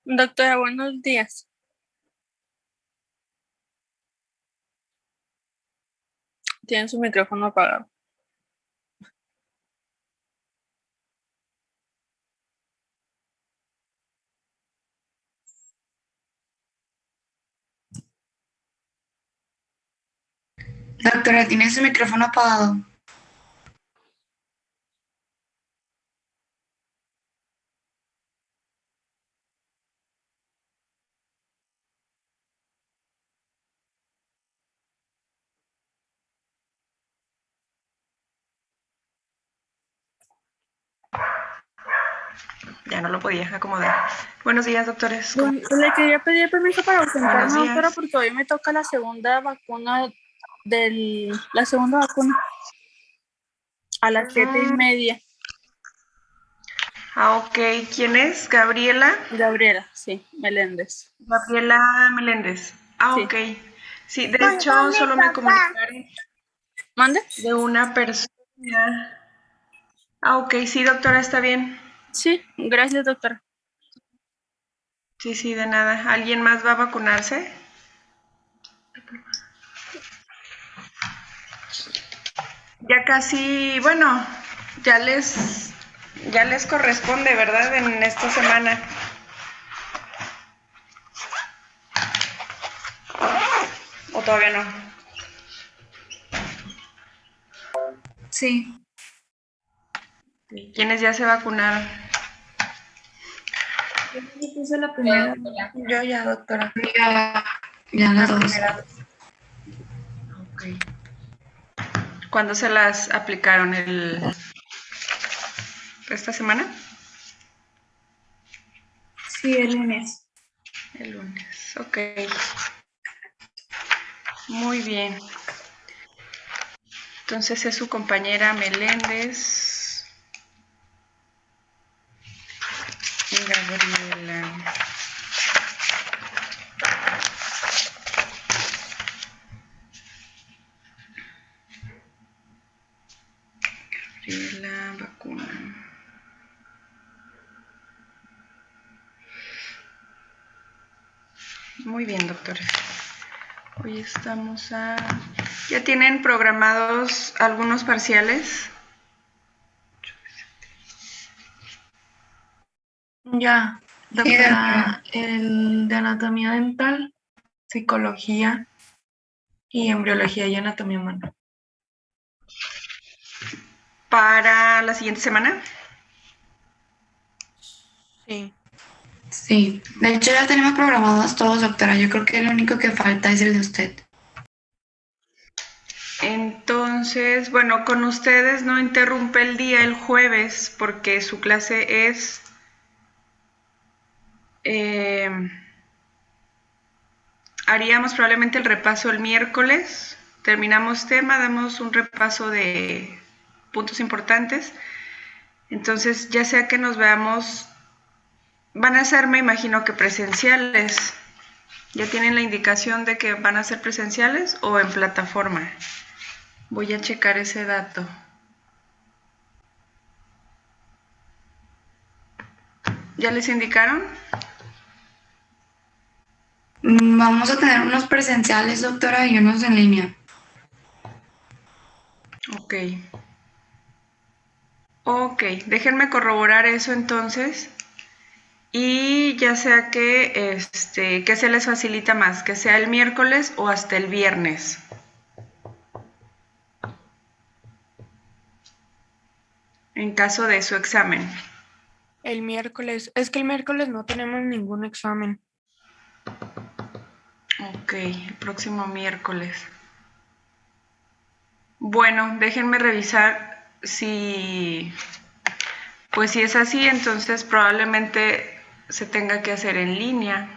Doctora, buenos días. Tiene su micrófono apagado. Doctora, tiene su micrófono apagado. Ya no lo podía acomodar. Buenos días, doctores. Le quería pedir permiso para ausentarme, Buenos días. doctora, porque hoy me toca la segunda vacuna la segunda vacuna a las 7:30. Ok. ¿Quién es? Gabriela. Gabriela, sí, Meléndez. Gabriela Meléndez. Sí. Ok. Sí, de hecho, solo me comunicaron ¿Mande? de una persona. Ok, sí, doctora, está bien. Sí, gracias, doctora. Sí, de nada. ¿Alguien más va a vacunarse? Ya casi, bueno, ya les corresponde, ¿verdad? En esta semana. ¿O todavía no? Sí. ¿Quiénes ya se vacunaron? Yo puse la primera. Yo ya, doctora. Ya las dos. Ok. ¿Cuándo se las aplicaron? ¿Esta semana? Sí, el lunes. El lunes, ok. Muy bien. Entonces es su compañera Meléndez y Gabriela. Gabriela vacuna. Muy bien, doctores. Hoy estamos a... ¿Ya tienen programados algunos parciales? Ya, doctora, el de anatomía dental, psicología y embriología y anatomía humana. ¿Para la siguiente semana? Sí. Sí, de hecho ya tenemos programados todos, doctora. Yo creo que lo único que falta es el de usted. Entonces, bueno, con ustedes no interrumpe el día el jueves porque su clase es... haríamos probablemente el repaso el miércoles. Terminamos tema, damos un repaso de puntos importantes. Entonces, ya sea que nos veamos, van a ser, me imagino que presenciales. ¿Ya tienen la indicación de que van a ser presenciales o en plataforma? Voy a checar ese dato. ¿Ya les indicaron? Vamos a tener unos presenciales, doctora, y unos en línea. Ok. Ok, déjenme corroborar eso entonces. Y ya sea que se les facilita más, que sea el miércoles o hasta el viernes. En caso de su examen. El miércoles. Es que el miércoles no tenemos ningún examen. Ok, el próximo miércoles. Bueno, déjenme revisar si... Pues si es así, entonces probablemente se tenga que hacer en línea.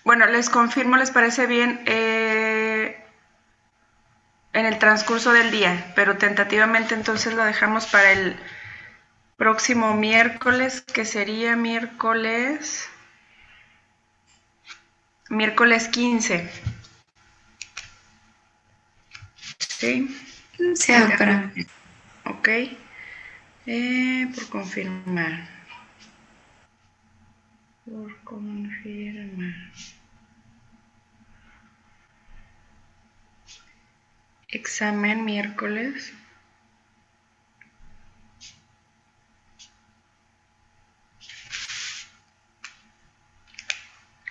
Bueno, les confirmo, ¿les parece bien? En el transcurso del día, pero tentativamente entonces lo dejamos para el próximo miércoles, que sería miércoles 15. ¿Sí? Sí, doctora. Ok. Por confirmar. Por confirmar. Examen miércoles.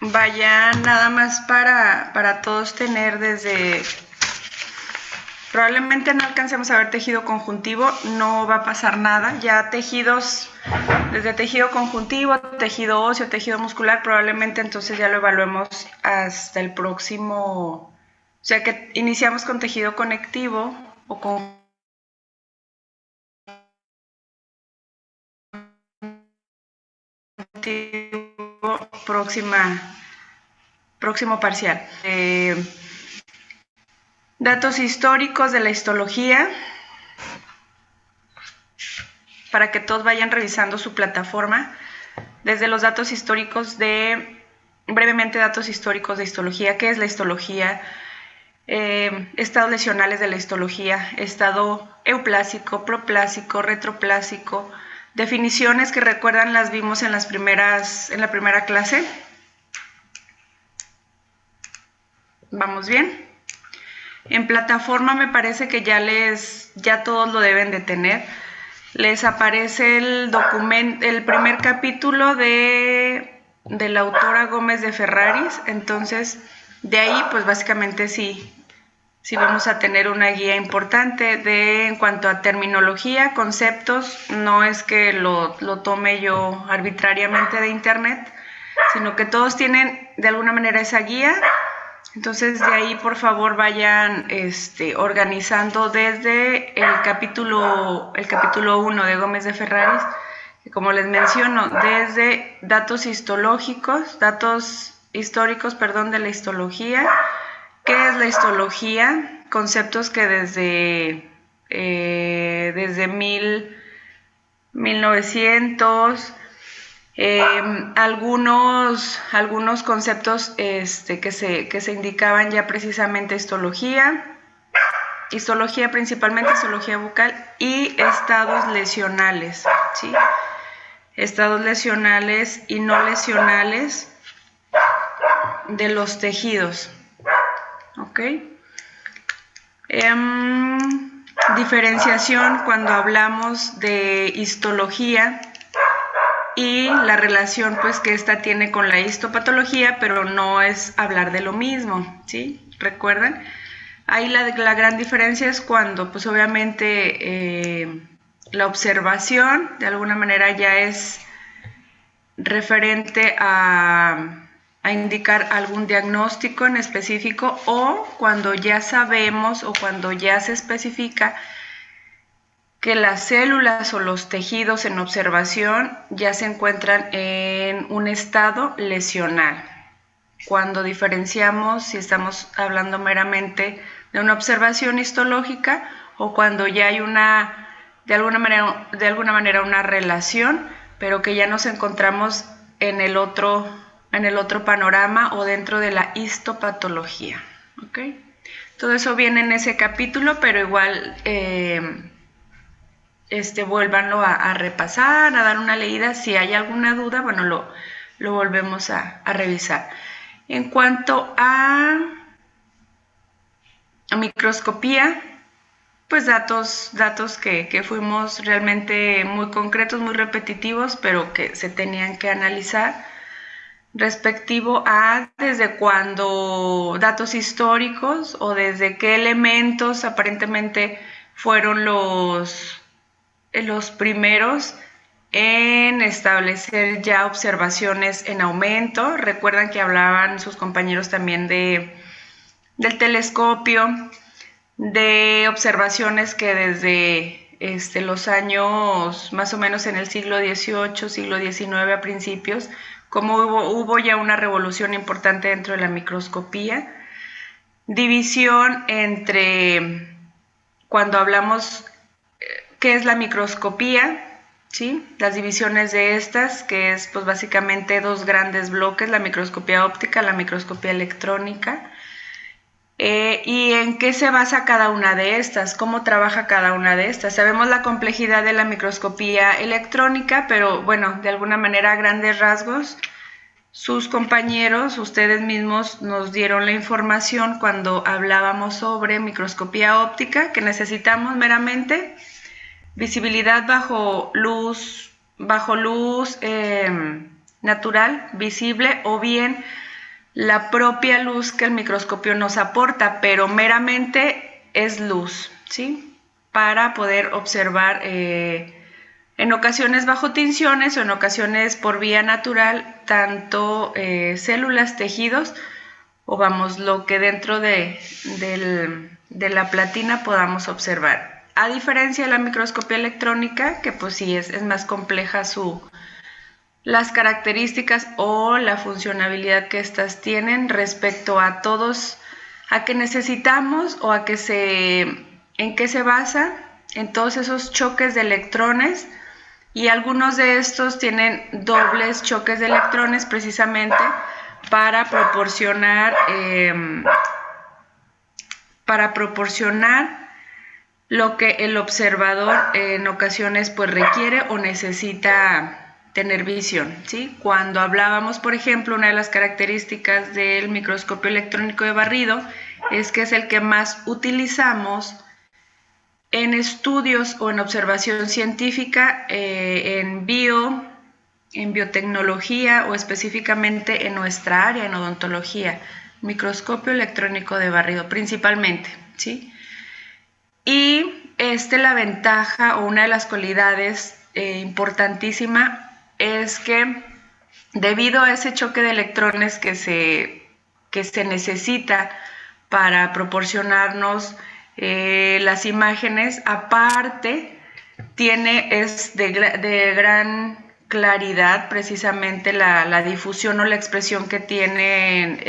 Vaya, nada más para todos tener desde... Probablemente no alcancemos a ver tejido conjuntivo, no va a pasar nada. Ya tejidos, desde tejido conjuntivo, tejido óseo, tejido muscular, probablemente entonces ya lo evaluemos hasta el próximo... O sea que iniciamos con tejido conectivo o con... próximo parcial. Datos históricos de la histología, para que todos vayan revisando su plataforma, desde los datos históricos brevemente datos históricos de histología. ¿Qué es la histología? Estados lesionales de la histología, estado euplásico, proplásico, retroplásico, definiciones que recuerdan las vimos en la primera clase. ¿Vamos bien? En plataforma me parece que ya todos lo deben de tener. Les aparece el primer capítulo de la autora Gómez de Ferraris. Entonces, de ahí, pues básicamente sí vamos a tener una guía importante en cuanto a terminología, conceptos. No es que lo tome yo arbitrariamente de internet, sino que todos tienen de alguna manera esa guía. Entonces, de ahí, por favor, vayan organizando desde el capítulo 1 de Gómez de Ferraris, que como les menciono, desde datos históricos de la histología. ¿Qué es la histología? Conceptos que desde 1900... algunos conceptos que se indicaban ya precisamente histología principalmente histología bucal y estados lesionales, ¿sí? Estados lesionales y no lesionales de los tejidos, ¿ok? Diferenciación cuando hablamos de histología y la relación pues que esta tiene con la histopatología, pero no es hablar de lo mismo, ¿sí? ¿Recuerdan? Ahí la gran diferencia es cuando pues obviamente la observación de alguna manera ya es referente a indicar algún diagnóstico en específico, o cuando ya sabemos o cuando ya se especifica que las células o los tejidos en observación ya se encuentran en un estado lesional. Cuando diferenciamos si estamos hablando meramente de una observación histológica o cuando ya hay de alguna manera una relación, pero que ya nos encontramos en el otro panorama o dentro de la histopatología, ¿ok? Todo eso viene en ese capítulo, pero igual vuélvanlo a repasar, a dar una leída. Si hay alguna duda, bueno, lo volvemos a revisar. En cuanto a microscopía, pues datos que fuimos realmente muy concretos, muy repetitivos, pero que se tenían que analizar respectivo a desde cuándo, datos históricos o desde qué elementos aparentemente fueron los primeros en establecer ya observaciones en aumento. Recuerdan que hablaban sus compañeros también del telescopio, de observaciones que desde los años más o menos en el siglo XVIII, siglo XIX a principios, como hubo ya una revolución importante dentro de la microscopía. División entre, cuando hablamos, ¿qué es la microscopía? ¿Sí? Las divisiones de estas, que es pues básicamente dos grandes bloques, la microscopía óptica, la microscopía electrónica. ¿Y en qué se basa cada una de estas? ¿Cómo trabaja cada una de estas? Sabemos la complejidad de la microscopía electrónica, pero bueno, de alguna manera a grandes rasgos sus compañeros, ustedes mismos nos dieron la información cuando hablábamos sobre microscopía óptica, que necesitamos meramente visibilidad bajo luz natural, visible, o bien la propia luz que el microscopio nos aporta, pero meramente es luz, ¿sí? Para poder observar en ocasiones bajo tinciones o en ocasiones por vía natural, tanto células, tejidos, o vamos, lo que dentro de la platina podamos observar. A diferencia de la microscopía electrónica, que pues sí es más compleja las características o la funcionalidad que éstas tienen respecto a todos, a qué necesitamos o en qué se basa en todos esos choques de electrones, y algunos de estos tienen dobles choques de electrones precisamente para proporcionar lo que el observador en ocasiones pues requiere o necesita tener visión, ¿sí? Cuando hablábamos, por ejemplo, una de las características del microscopio electrónico de barrido es que es el que más utilizamos en estudios o en observación científica, en biotecnología o específicamente en nuestra área, en odontología, microscopio electrónico de barrido principalmente, ¿sí? Y la ventaja o una de las cualidades importantísima es que debido a ese choque de electrones que se necesita para proporcionarnos las imágenes, aparte es de gran claridad precisamente la difusión o la expresión que tienen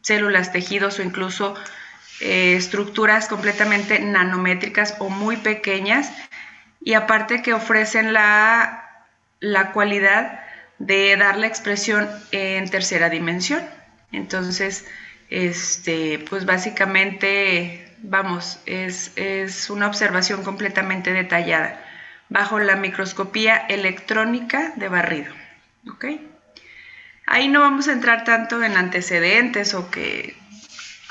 células, tejidos o incluso estructuras completamente nanométricas o muy pequeñas, y aparte que ofrecen la cualidad de dar la expresión en tercera dimensión. Entonces, pues básicamente, vamos, es una observación completamente detallada bajo la microscopía electrónica de barrido. ¿Ok? Ahí no vamos a entrar tanto en antecedentes o que,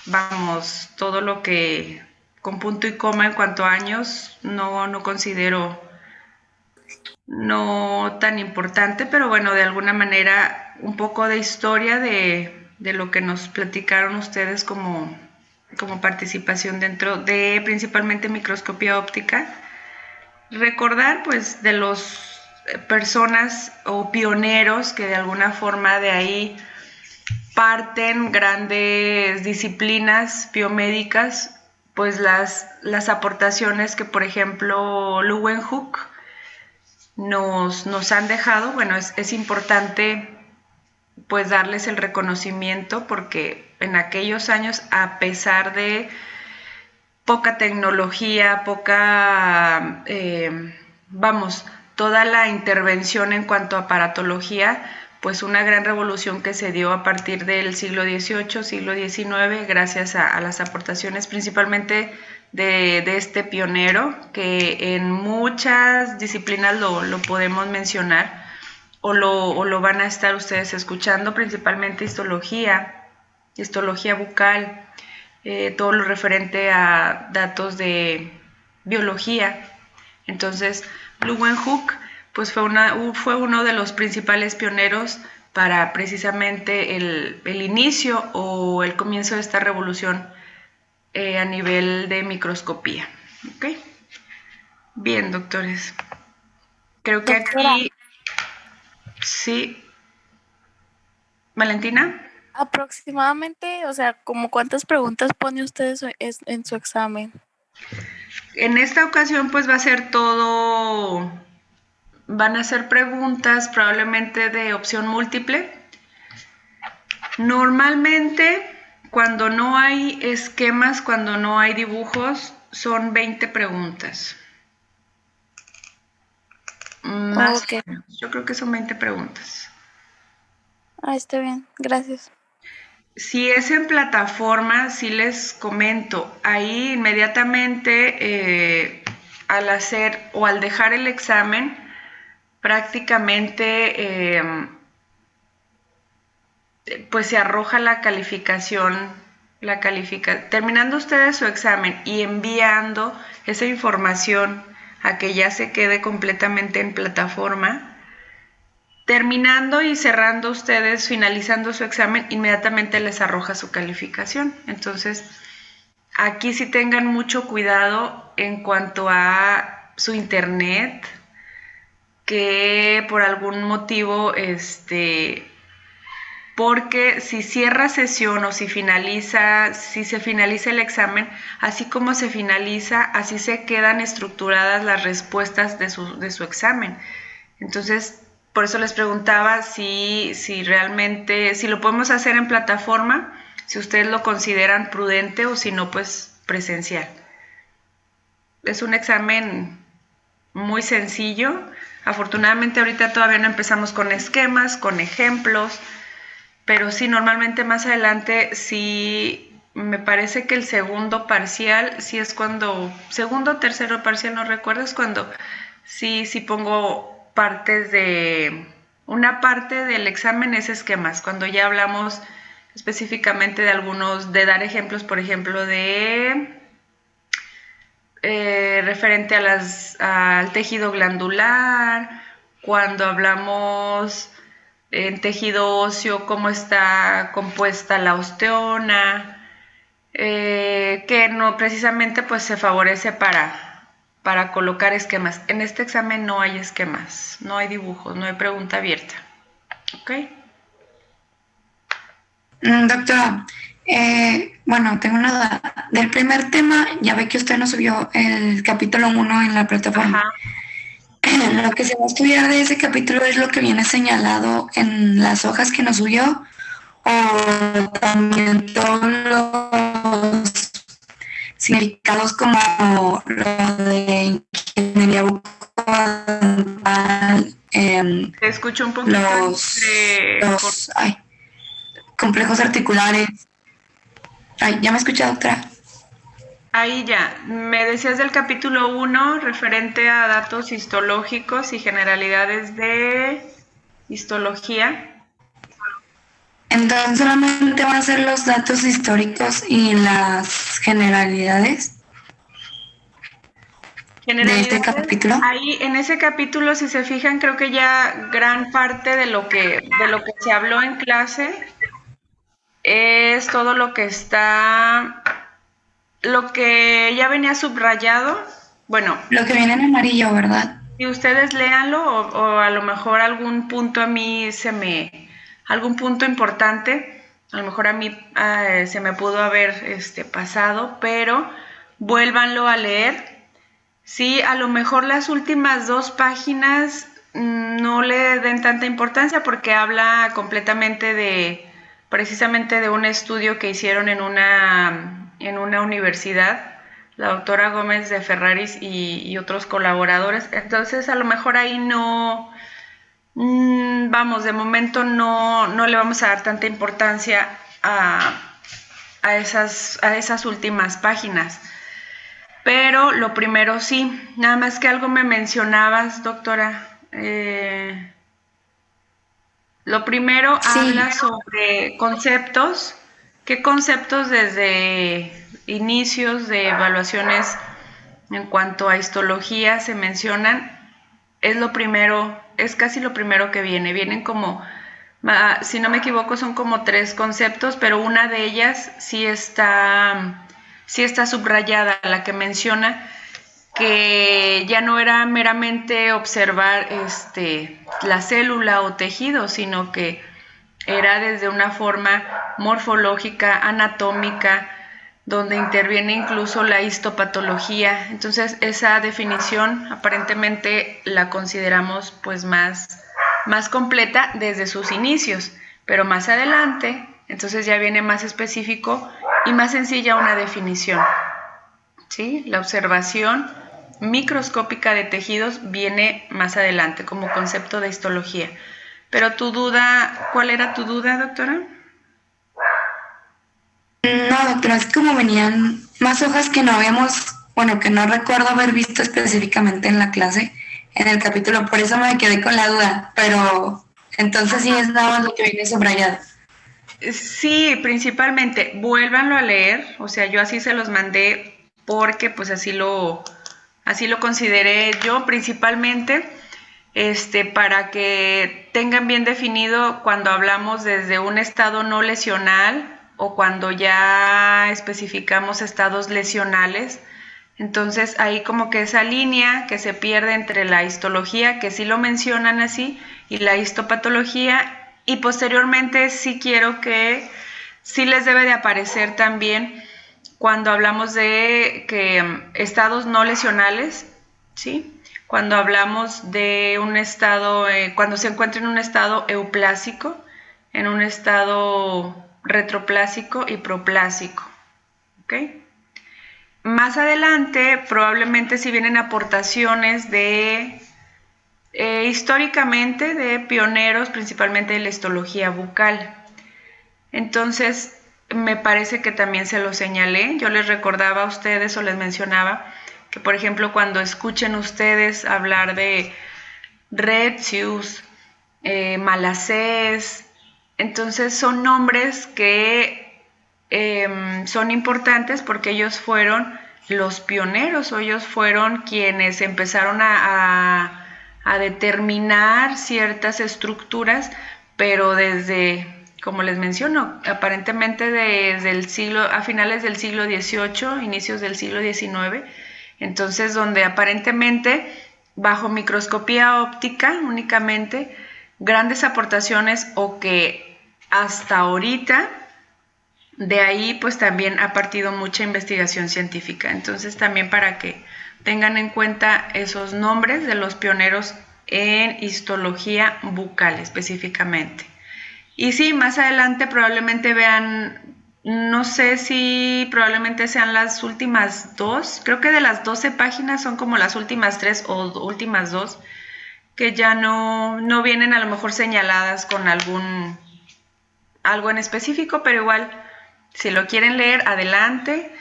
vamos, todo lo que con punto y coma en cuanto a años no considero no tan importante, pero bueno, de alguna manera un poco de historia de lo que nos platicaron ustedes como participación dentro de principalmente microscopía óptica. Recordar pues de los personas o pioneros que de alguna forma de ahí parten grandes disciplinas biomédicas, pues las aportaciones que por ejemplo Leeuwenhoek nos han dejado. Bueno, es importante pues darles el reconocimiento porque en aquellos años, a pesar de poca tecnología, toda la intervención en cuanto a aparatología, pues una gran revolución que se dio a partir del siglo XVIII, siglo XIX, gracias a las aportaciones principalmente de este pionero, que en muchas disciplinas lo podemos mencionar o lo van a estar ustedes escuchando, principalmente histología bucal, todo lo referente a datos de biología. Entonces, Leeuwenhoek pues fue uno de los principales pioneros para precisamente el inicio o el comienzo de esta revolución a nivel de microscopía. ¿Okay? Bien, doctores. Creo que Doctora, aquí... Sí. ¿Valentina? aproximadamente, o sea, ¿como cuántas preguntas pone usted en su examen? En esta ocasión pues va a ser todo... Van a ser preguntas probablemente de opción múltiple. Normalmente, cuando no hay esquemas, cuando no hay dibujos, son 20 preguntas. Más Okay. o menos. Yo creo que son 20 preguntas. Está bien, gracias. Si es en plataforma, sí les comento, ahí inmediatamente al hacer o al dejar el examen, prácticamente pues se arroja la calificación, terminando ustedes su examen y enviando esa información a que ya se quede completamente en plataforma, terminando y cerrando ustedes, finalizando su examen, inmediatamente les arroja su calificación. Entonces, aquí sí tengan mucho cuidado en cuanto a su internet, que por algún motivo, porque si cierra sesión o si se finaliza el examen, así como se finaliza, así se quedan estructuradas las respuestas de su examen. Entonces, por eso les preguntaba si realmente, si lo podemos hacer en plataforma, si ustedes lo consideran prudente o si no, pues presencial. Es un examen muy sencillo. Afortunadamente ahorita todavía no empezamos con esquemas, con ejemplos, pero sí, normalmente más adelante sí, me parece que el segundo parcial, sí es cuando, segundo o tercero parcial, no recuerdo, es cuando sí pongo partes de, una parte del examen es esquemas, cuando ya hablamos específicamente de algunos, de dar ejemplos, por ejemplo, de referente al tejido glandular, cuando hablamos en tejido óseo, cómo está compuesta la osteona, que no precisamente pues se favorece para colocar esquemas. En este examen no hay esquemas, no hay dibujos, no hay pregunta abierta. ¿Ok? Doctora, bueno, tengo una duda. Del primer tema, ya ve que usted nos subió el capítulo 1 en la plataforma. Ajá. Lo que se va a estudiar de ese capítulo es lo que viene señalado en las hojas que nos subió, o también todos los significados como lo de ingeniería bucodental, Te escucho un poquito los complejos articulares. ¿Ya me escucha, doctora? Ahí ya, me decías del capítulo 1 referente a datos histológicos y generalidades de histología. Entonces solamente van a ser los datos históricos y las generalidades de este capítulo. Ahí en ese capítulo, si se fijan, creo que ya gran parte de lo que se habló en clase es todo lo que ya venía subrayado. Bueno, lo que viene en amarillo, ¿verdad? Y ustedes léanlo o a lo mejor algún punto a mí algún punto importante, a lo mejor a mí se me pudo haber pasado, pero vuélvanlo a leer. Sí, a lo mejor las últimas 2 páginas no le den tanta importancia porque habla completamente precisamente de un estudio que hicieron en una universidad, la doctora Gómez de Ferraris y otros colaboradores. Entonces, a lo mejor ahí no, de momento no le vamos a dar tanta importancia a esas últimas páginas. Pero lo primero sí, nada más que algo me mencionabas, doctora. Lo primero sí. Habla sobre conceptos. ¿Qué conceptos desde inicios de evaluaciones en cuanto a histología se mencionan? Es casi lo primero que viene. Vienen como, si no me equivoco, son como 3 conceptos, pero una de ellas sí está subrayada, la que menciona que ya no era meramente observar la célula o tejido, sino que era desde una forma morfológica, anatómica, donde interviene incluso la histopatología. Entonces, esa definición aparentemente la consideramos pues más completa desde sus inicios, pero más adelante, entonces ya viene más específico y más sencilla una definición. ¿Sí? La observación microscópica de tejidos viene más adelante como concepto de histología. Pero tu duda, ¿cuál era tu duda, doctora? No, doctora, es como venían más hojas que no que no recuerdo haber visto específicamente en la clase, en el capítulo, por eso me quedé con la duda, pero entonces sí es nada más lo que viene subrayado. Sí, principalmente, vuélvanlo a leer, o sea, yo así se los mandé porque pues así lo consideré yo principalmente, para que tengan bien definido cuando hablamos desde un estado no lesional o cuando ya especificamos estados lesionales. Entonces ahí como que esa línea que se pierde entre la histología, que sí lo mencionan así, y la histopatología, y posteriormente sí quiero que sí les debe de aparecer también cuando hablamos de que estados no lesionales, ¿sí? Cuando hablamos de un estado, cuando se encuentra en un estado euplásico, en un estado retroplásico y proplásico, ¿ok? Más adelante probablemente si vienen aportaciones de históricamente de pioneros, principalmente de la histología bucal. Entonces, me parece que también se lo señalé. Yo les recordaba a ustedes o les mencionaba que, por ejemplo, cuando escuchen ustedes hablar de Retzius, Malacés, entonces son nombres que son importantes porque ellos fueron los pioneros o ellos fueron quienes empezaron a determinar ciertas estructuras, pero desde, como les menciono, aparentemente desde el siglo, a finales del siglo XVIII, inicios del siglo XIX, entonces donde aparentemente bajo microscopía óptica únicamente grandes aportaciones o que hasta ahorita de ahí pues también ha partido mucha investigación científica. Entonces también para que tengan en cuenta esos nombres de los pioneros en histología bucal específicamente. Y sí, más adelante probablemente vean, no sé si probablemente sean las últimas dos, creo que de las 12 páginas son como las últimas 3 o últimas 2, que ya no vienen a lo mejor señaladas con algo en específico, pero igual, si lo quieren leer, adelante,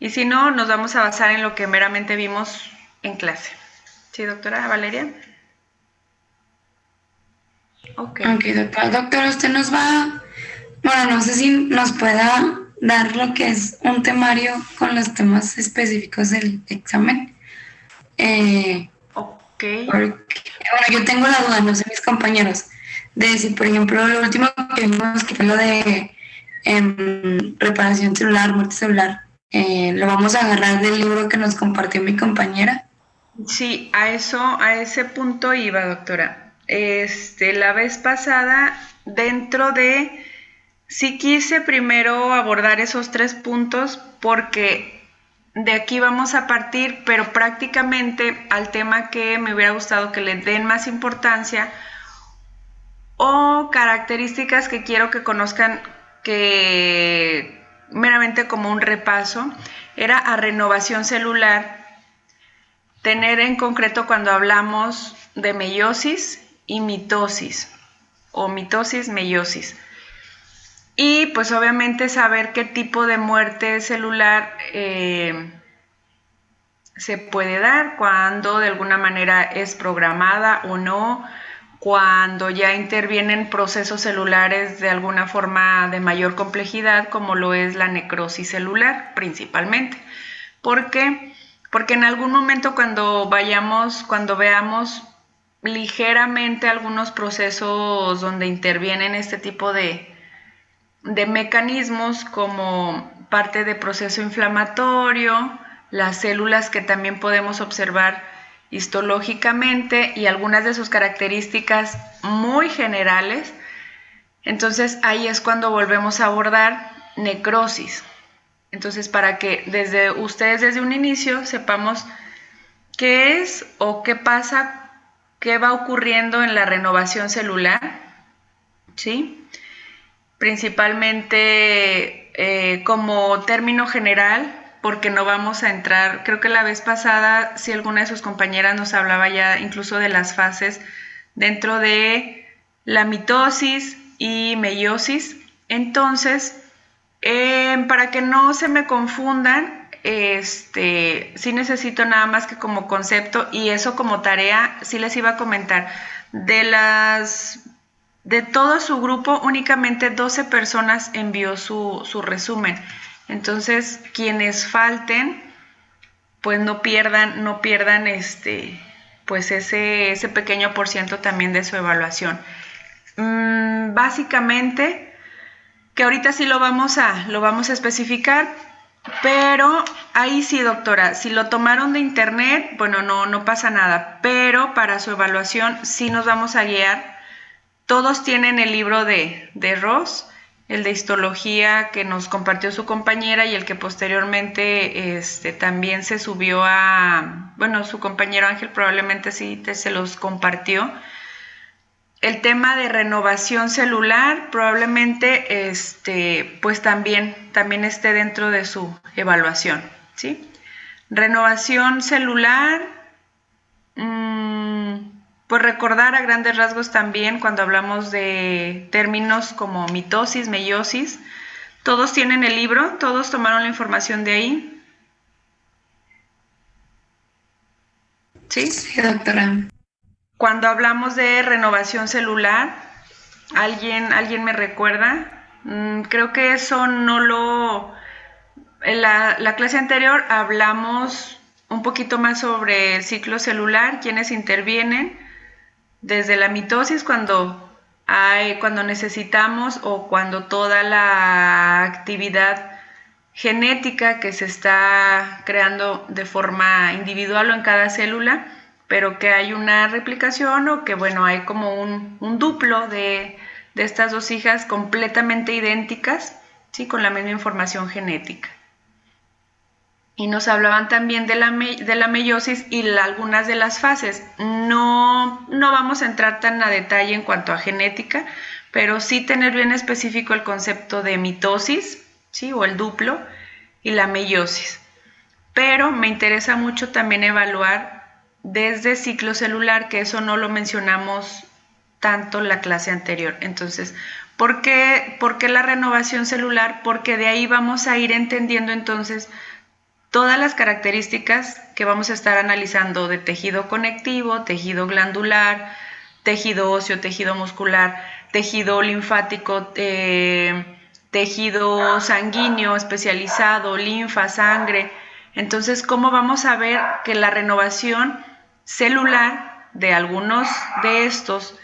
y si no, nos vamos a basar en lo que meramente vimos en clase. ¿Sí, doctora Valeria? Ok, doctora. Doctora, usted nos va, bueno, no sé si nos pueda dar lo que es un temario con los temas específicos del examen. Ok. Porque, bueno, yo tengo la duda, no sé mis compañeros, de si, por ejemplo, lo último que vimos, que fue lo de reparación celular, muerte celular, lo vamos a agarrar del libro que nos compartió mi compañera. Sí, a ese punto iba, doctora. La vez pasada, sí quise primero abordar esos 3 puntos porque de aquí vamos a partir, pero prácticamente al tema que me hubiera gustado que le den más importancia o características que quiero que conozcan que meramente como un repaso, era a renovación celular. Tener en concreto cuando hablamos de meiosis y mitosis, o mitosis, meiosis. Y pues obviamente saber qué tipo de muerte celular se puede dar, cuando de alguna manera es programada o no, cuando ya intervienen procesos celulares de alguna forma de mayor complejidad, como lo es la necrosis celular principalmente. ¿Por qué? Porque en algún momento cuando veamos ligeramente algunos procesos donde intervienen este tipo de mecanismos como parte de proceso inflamatorio, las células que también podemos observar histológicamente y algunas de sus características muy generales, entonces ahí es cuando volvemos a abordar necrosis. Entonces, para que ustedes desde un inicio sepamos qué es o qué pasa, qué va ocurriendo en la renovación celular, ¿sí? Principalmente como término general, porque no vamos a entrar, creo que la vez pasada, si alguna de sus compañeras nos hablaba ya incluso de las fases dentro de la mitosis y meiosis, entonces para que no se me confundan, sí necesito nada más que como concepto y eso como tarea, sí les iba a comentar, de las de todo su grupo, únicamente 12 personas envió su resumen. Entonces, quienes falten, pues no pierdan pues ese pequeño por ciento también de su evaluación. Básicamente, que ahorita sí lo vamos a especificar, pero ahí sí, doctora, si lo tomaron de internet, bueno, no pasa nada, pero para su evaluación sí nos vamos a guiar. Todos tienen el libro de Ross, el de histología que nos compartió su compañera y el que posteriormente también se subió bueno, su compañero Ángel probablemente sí se los compartió. El tema de renovación celular probablemente pues también esté dentro de su evaluación, ¿sí? Renovación celular, pues recordar a grandes rasgos también cuando hablamos de términos como mitosis, meiosis. ¿Todos tienen el libro? ¿Todos tomaron la información de ahí? ¿Sí? Sí, doctora. Cuando hablamos de renovación celular, ¿alguien me recuerda? Creo que eso no lo... En la clase anterior hablamos un poquito más sobre el ciclo celular, quiénes intervienen, desde la mitosis cuando necesitamos o cuando toda la actividad genética que se está creando de forma individual o en cada célula, pero que hay una replicación o que, bueno, hay como un duplo de estas dos hijas completamente idénticas, ¿sí? Con la misma información genética. Y nos hablaban también de la meiosis y algunas de las fases. No vamos a entrar tan a detalle en cuanto a genética, pero sí tener bien específico el concepto de mitosis, ¿sí? O el duplo, y la meiosis. Pero me interesa mucho también evaluar desde ciclo celular, que eso no lo mencionamos tanto en la clase anterior. Entonces, ¿por qué la renovación celular? Porque de ahí vamos a ir entendiendo entonces todas las características que vamos a estar analizando de tejido conectivo, tejido glandular, tejido óseo, tejido muscular, tejido linfático, tejido sanguíneo especializado, linfa, sangre. Entonces, ¿cómo vamos a ver que la renovación celular de algunos de estos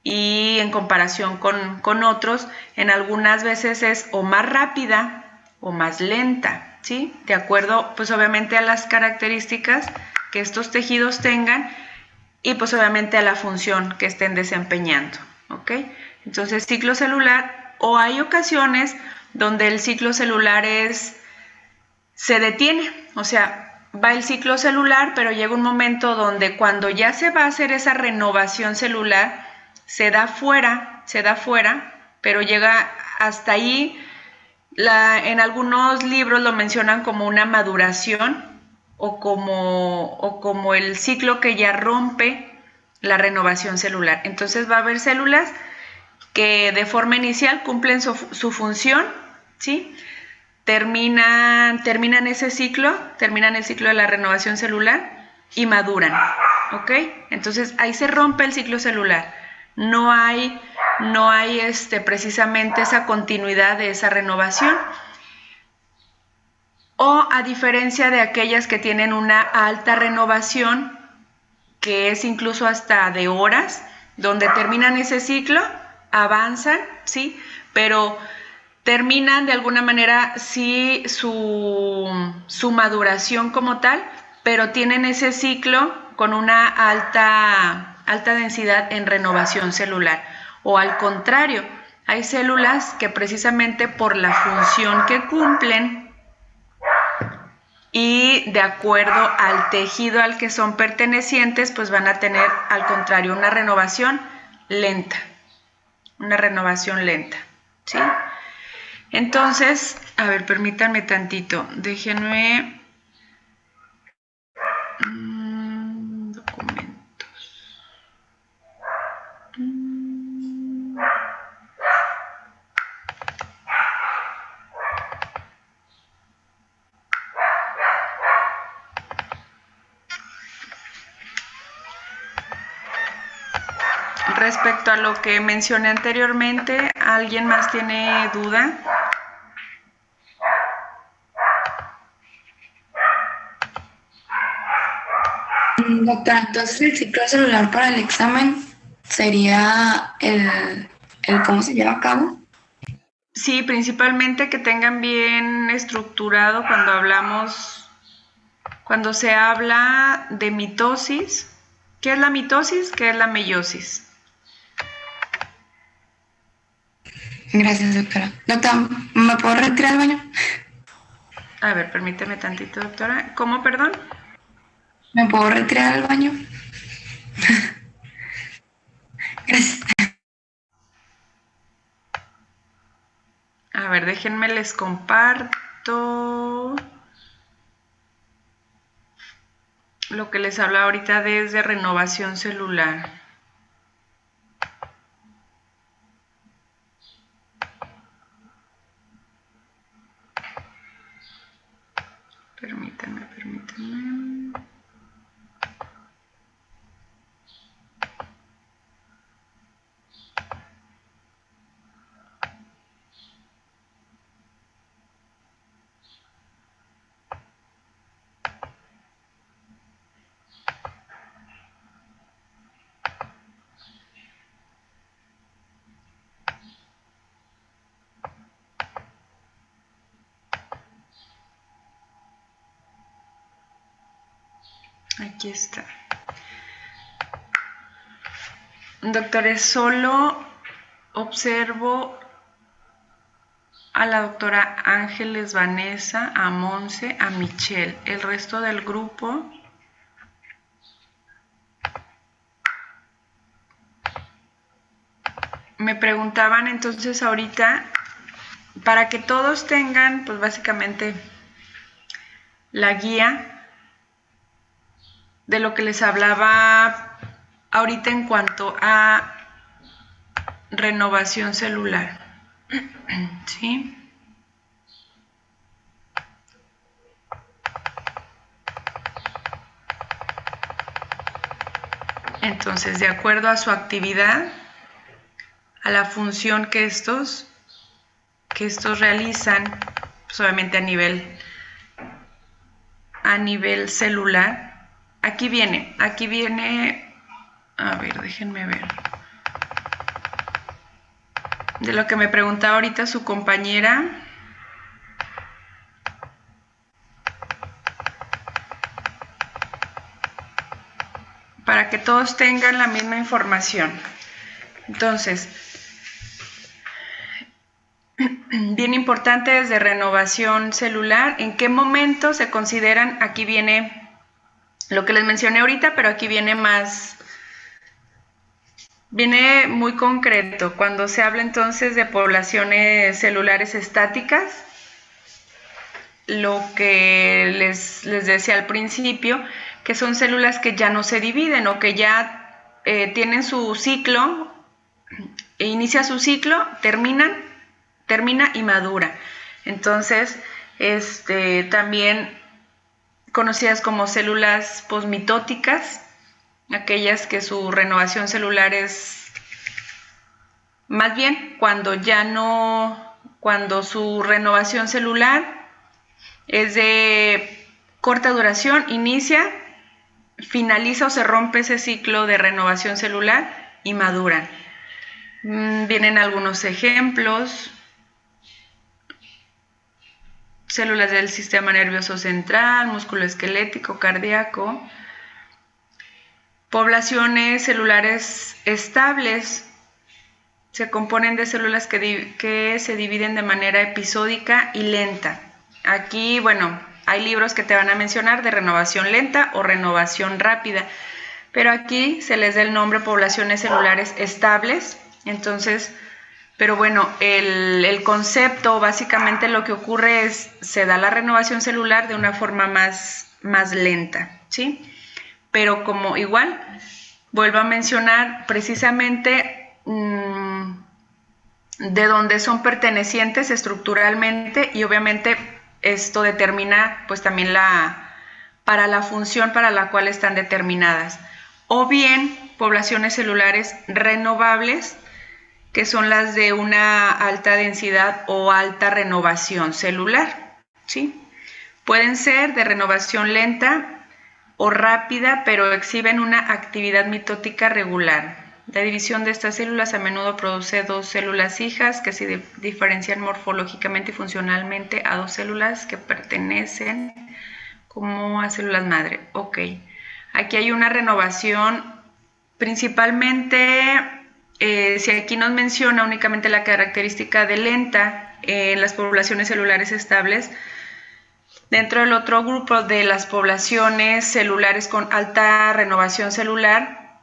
y en comparación con otros, en algunas veces es o más rápida o más lenta? ¿Sí? De acuerdo, pues obviamente a las características que estos tejidos tengan y pues obviamente a la función que estén desempeñando, ¿ok? Entonces, ciclo celular, o hay ocasiones donde el ciclo celular se detiene, o sea, va el ciclo celular, pero llega un momento donde cuando ya se va a hacer esa renovación celular, se da fuera, pero llega hasta ahí. En algunos libros lo mencionan como una maduración o como el ciclo que ya rompe la renovación celular. Entonces va a haber células que de forma inicial cumplen su función, ¿sí? Terminan ese ciclo, terminan el ciclo de la renovación celular y maduran, ¿ok? Entonces ahí se rompe el ciclo celular. No hay precisamente esa continuidad de esa renovación. O a diferencia de aquellas que tienen una alta renovación, que es incluso hasta de horas, donde terminan ese ciclo, avanzan, ¿sí? Pero terminan de alguna manera, sí, su maduración como tal, pero tienen ese ciclo con una alta densidad en renovación celular. O al contrario, hay células que precisamente por la función que cumplen y de acuerdo al tejido al que son pertenecientes, pues van a tener al contrario una renovación lenta. ¿Sí? Entonces, a ver, permítanme tantito, déjenme documentos. Respecto a lo que mencioné anteriormente, ¿alguien más tiene duda? Doctora, entonces el ciclo celular para el examen sería el cómo se lleva a cabo. Sí, principalmente que tengan bien estructurado cuando se habla de mitosis. ¿Qué es la mitosis? ¿Qué es la meiosis? Gracias, doctora. Doctora, ¿me puedo retirar al baño? A ver, permíteme tantito, doctora. ¿Cómo, perdón? ¿Me puedo retirar al baño? Gracias. A ver, déjenme les comparto lo que les hablaba ahorita desde renovación celular. Permítanme. Aquí está. Doctores, solo observo a la doctora Ángeles, Vanessa, a Monse, a Michelle. El resto del grupo me preguntaban entonces ahorita, para que todos tengan, pues básicamente, la guía de lo que les hablaba ahorita en cuanto a renovación celular. ¿Sí? Entonces, de acuerdo a su actividad, a la función que estos realizan, pues obviamente a nivel celular. Aquí viene, a ver, déjenme ver. De lo que me preguntaba ahorita su compañera. Para que todos tengan la misma información. Entonces, bien importante desde renovación celular, ¿en qué momento se consideran? Aquí viene lo que les mencioné ahorita, pero aquí viene muy concreto. Cuando se habla entonces de poblaciones celulares estáticas, lo que les decía al principio, que son células que ya no se dividen o que ya tienen su ciclo, inicia su ciclo, termina y madura. Entonces, también conocidas como células posmitóticas, aquellas que su renovación celular es, más bien, cuando su renovación celular es de corta duración, inicia, finaliza o se rompe ese ciclo de renovación celular y maduran. Vienen algunos ejemplos. Células del sistema nervioso central, músculo esquelético, cardíaco. Poblaciones celulares estables se componen de células que se dividen de manera episódica y lenta. Aquí, bueno, hay libros que te van a mencionar de renovación lenta o renovación rápida, pero aquí se les da el nombre poblaciones celulares estables. Entonces, pero bueno, el concepto, básicamente lo que ocurre es, se da la renovación celular de una forma más lenta, ¿sí? Pero como igual, vuelvo a mencionar precisamente de dónde son pertenecientes estructuralmente, y obviamente esto determina pues también para la función para la cual están determinadas. O bien poblaciones celulares renovables, que son las de una alta densidad o alta renovación celular, ¿sí? Pueden ser de renovación lenta o rápida, pero exhiben una actividad mitótica regular. La división de estas células a menudo produce dos células hijas que se diferencian morfológicamente y funcionalmente a dos células que pertenecen como a células madre. Ok, aquí hay una renovación principalmente, si aquí nos menciona únicamente la característica de lenta en las poblaciones celulares estables, dentro del otro grupo de las poblaciones celulares con alta renovación celular,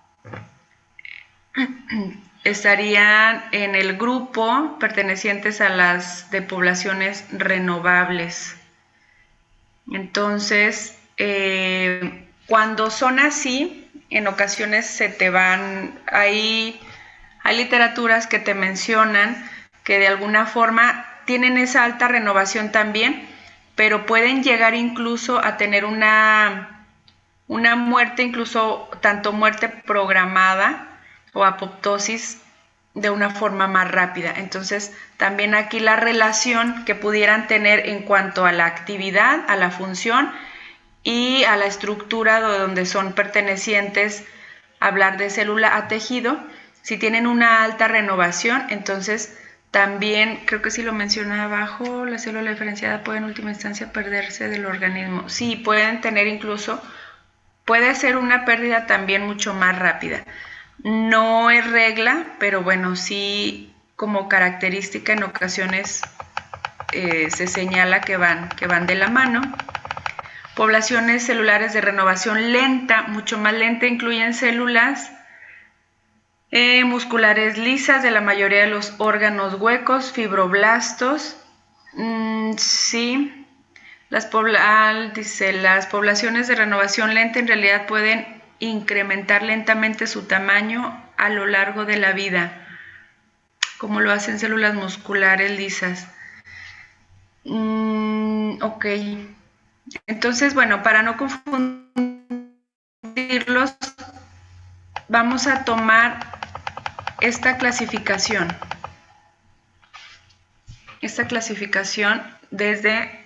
estarían en el grupo pertenecientes a las de poblaciones renovables. Entonces, cuando son así, en ocasiones se te van, hay literaturas que te mencionan que de alguna forma tienen esa alta renovación también, pero pueden llegar incluso a tener una muerte, incluso tanto muerte programada o apoptosis de una forma más rápida. Entonces, también aquí la relación que pudieran tener en cuanto a la actividad, a la función y a la estructura de donde son pertenecientes, hablar de célula a tejido, si tienen una alta renovación, entonces también, creo que sí lo menciona abajo, la célula diferenciada puede en última instancia perderse del organismo. Sí, pueden tener incluso, puede ser una pérdida también mucho más rápida. No es regla, pero bueno, sí como característica en ocasiones se señala que van de la mano. Poblaciones celulares de renovación lenta, mucho más lenta, incluyen células musculares lisas de la mayoría de los órganos huecos, fibroblastos. Sí, dice, las poblaciones de renovación lenta en realidad pueden incrementar lentamente su tamaño a lo largo de la vida, como lo hacen células musculares lisas. Ok. Entonces, bueno, para no confundirlos, vamos a tomar esta clasificación. Esta clasificación desde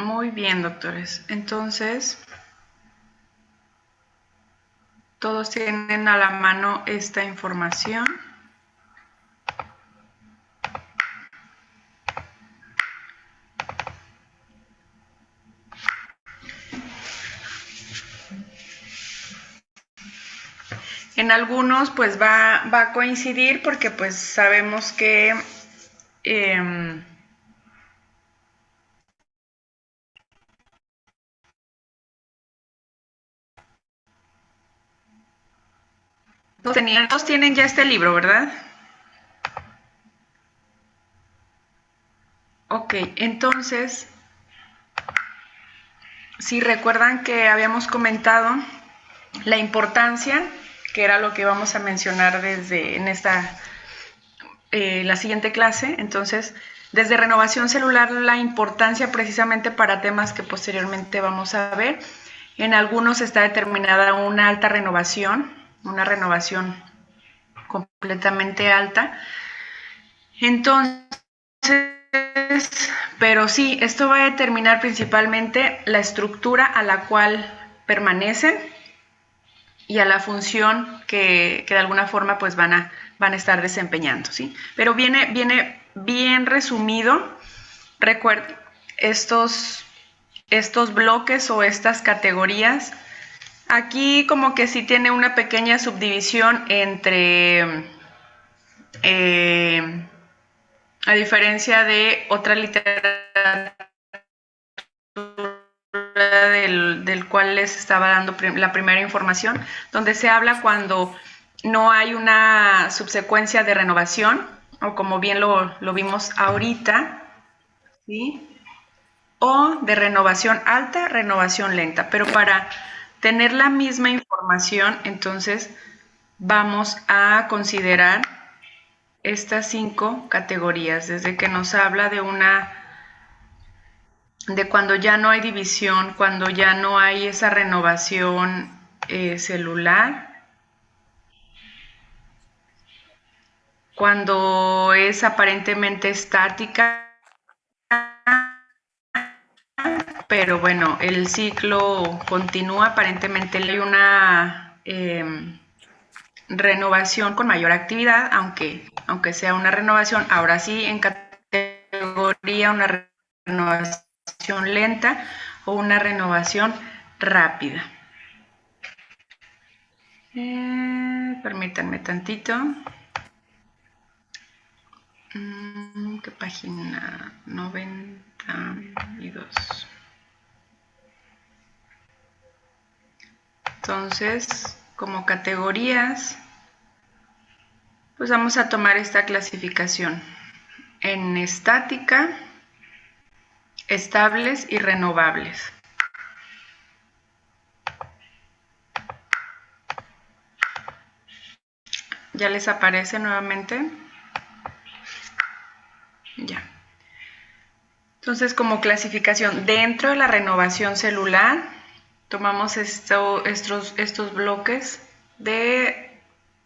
Muy bien, doctores. Entonces, todos tienen a la mano esta información. En algunos pues va a coincidir porque pues sabemos que todos tienen ya este libro, ¿verdad? Ok, entonces, si recuerdan que habíamos comentado la importancia, que era lo que vamos a mencionar desde en esta la siguiente clase, entonces, desde renovación celular, la importancia precisamente para temas que posteriormente vamos a ver. En algunos está determinada una alta renovación, una renovación completamente alta. Entonces, pero sí, esto va a determinar principalmente la estructura a la cual permanecen y a la función que de alguna forma pues van a estar desempeñando, ¿sí? Pero viene bien resumido. Recuerden, estos bloques o estas categorías, aquí como que sí tiene una pequeña subdivisión entre, a diferencia de otra literatura del cual les estaba dando la primera información, donde se habla cuando no hay una subsecuencia de renovación, o como bien lo vimos ahorita, ¿sí? O de renovación alta, renovación lenta. Pero para tener la misma información, entonces vamos a considerar estas 5 categorías, desde que nos habla de cuando ya no hay división, cuando ya no hay esa renovación celular, cuando es aparentemente estática, pero bueno, el ciclo continúa, aparentemente hay una renovación con mayor actividad, aunque sea una renovación, ahora sí en categoría una renovación lenta o una renovación rápida. Permítanme tantito. ¿Qué página? 92. Entonces, como categorías, pues vamos a tomar esta clasificación en estática, estables y renovables. ¿Ya les aparece nuevamente? Ya. Entonces, como clasificación, dentro de la renovación celular, tomamos estos bloques de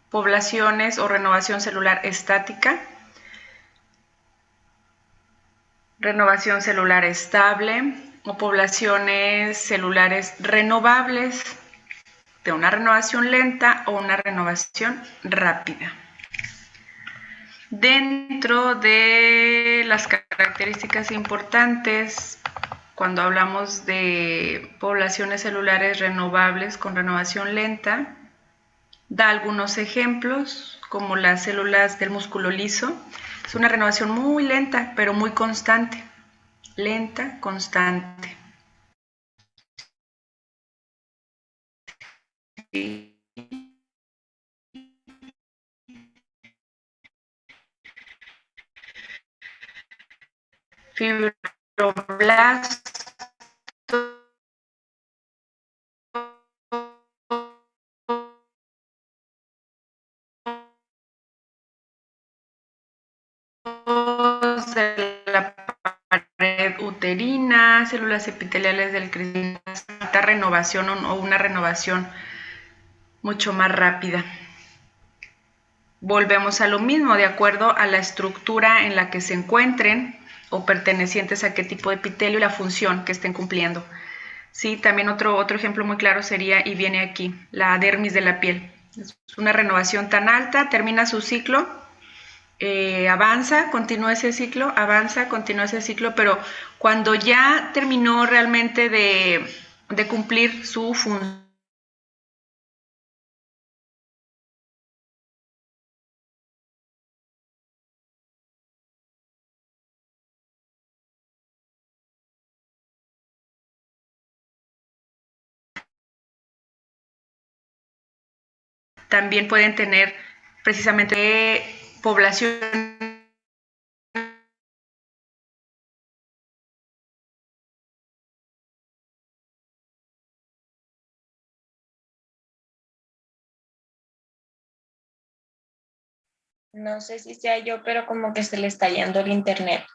poblaciones o renovación celular estática, renovación celular estable o poblaciones celulares renovables de una renovación lenta o una renovación rápida. Dentro de las características importantes, cuando hablamos de poblaciones celulares renovables con renovación lenta, da algunos ejemplos, como las células del músculo liso. Es una renovación muy lenta, pero muy constante. Lenta, constante. Fibroblastos de la pared uterina, células epiteliales del cristal, alta renovación o una renovación mucho más rápida. Volvemos a lo mismo, de acuerdo a la estructura en la que se encuentren, o pertenecientes a qué tipo de epitelio y la función que estén cumpliendo. Sí, también otro ejemplo muy claro sería, y viene aquí, la dermis de la piel. Es una renovación tan alta, termina su ciclo, avanza, continúa ese ciclo, pero cuando ya terminó realmente de cumplir su función, también pueden tener precisamente población. No sé si sea yo, pero como que se le está yendo el internet.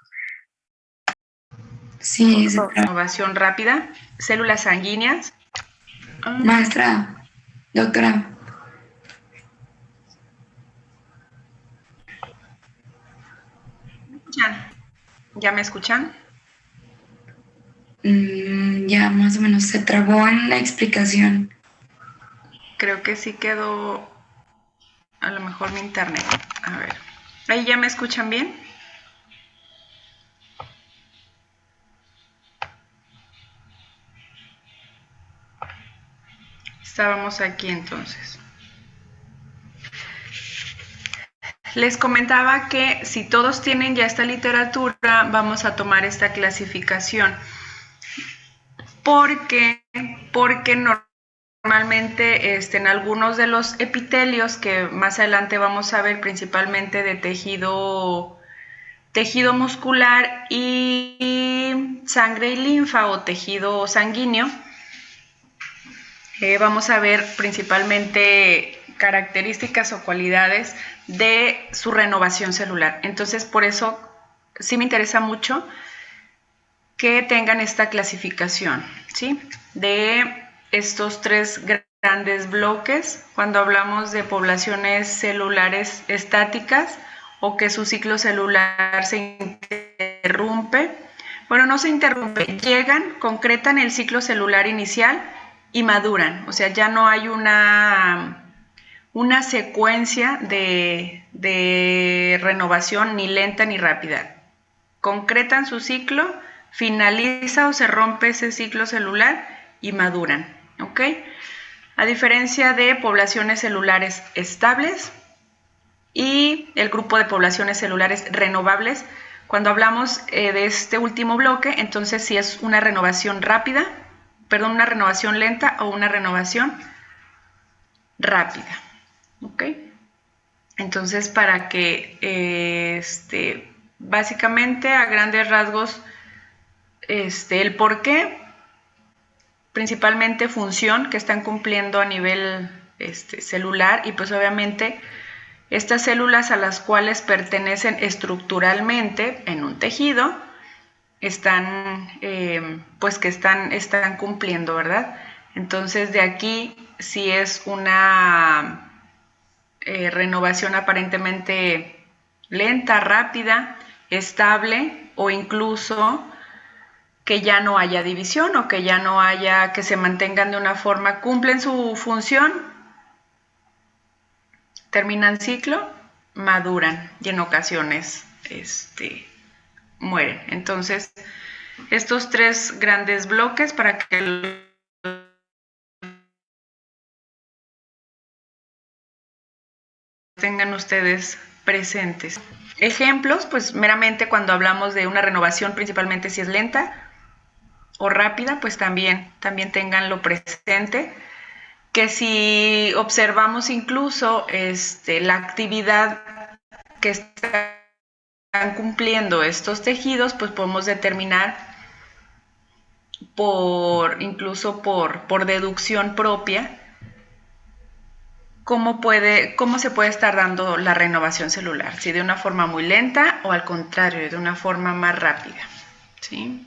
Sí, Renovación rápida, células sanguíneas. maestra, doctora. ¿Ya me escuchan? Ya más o menos se trabó en la explicación. Creo que sí quedó a lo mejor mi internet. A ver. ¿Ahí ya me escuchan bien? Estábamos aquí entonces. Les comentaba que si todos tienen ya esta literatura, vamos a tomar esta clasificación. Porque normalmente en algunos de los epitelios que más adelante vamos a ver, principalmente de tejido muscular y sangre y linfa o tejido sanguíneo, vamos a ver principalmente características o cualidades de su renovación celular. Entonces, por eso sí me interesa mucho que tengan esta clasificación, ¿sí? De estos tres grandes bloques, cuando hablamos de poblaciones celulares estáticas o que su ciclo celular se interrumpe. Bueno, no se interrumpe, llegan, concretan el ciclo celular inicial y maduran. O sea, ya no hay una secuencia de renovación ni lenta ni rápida. Concretan su ciclo, finaliza o se rompe ese ciclo celular y maduran, ¿ok? A diferencia de poblaciones celulares estables y el grupo de poblaciones celulares renovables, cuando hablamos de este último bloque, entonces si es una renovación rápida, perdón, una renovación lenta o una renovación rápida, ¿ok? Entonces, para que básicamente a grandes rasgos el por qué, principalmente función que están cumpliendo a nivel celular, y pues obviamente estas células a las cuales pertenecen estructuralmente en un tejido están pues que están cumpliendo, ¿verdad? Entonces de aquí si es una renovación aparentemente lenta, rápida, estable o incluso que ya no haya división o que ya no haya, que se mantengan de una forma, cumplen su función, terminan ciclo, maduran y en ocasiones mueren. Entonces, estos tres grandes bloques para que tengan ustedes presentes. Ejemplos, pues meramente cuando hablamos de una renovación, principalmente si es lenta o rápida, pues también tenganlo presente, que si observamos incluso la actividad que están cumpliendo estos tejidos, pues podemos determinar incluso por deducción propia cómo se puede estar dando la renovación celular, si de una forma muy lenta o al contrario, de una forma más rápida, ¿sí?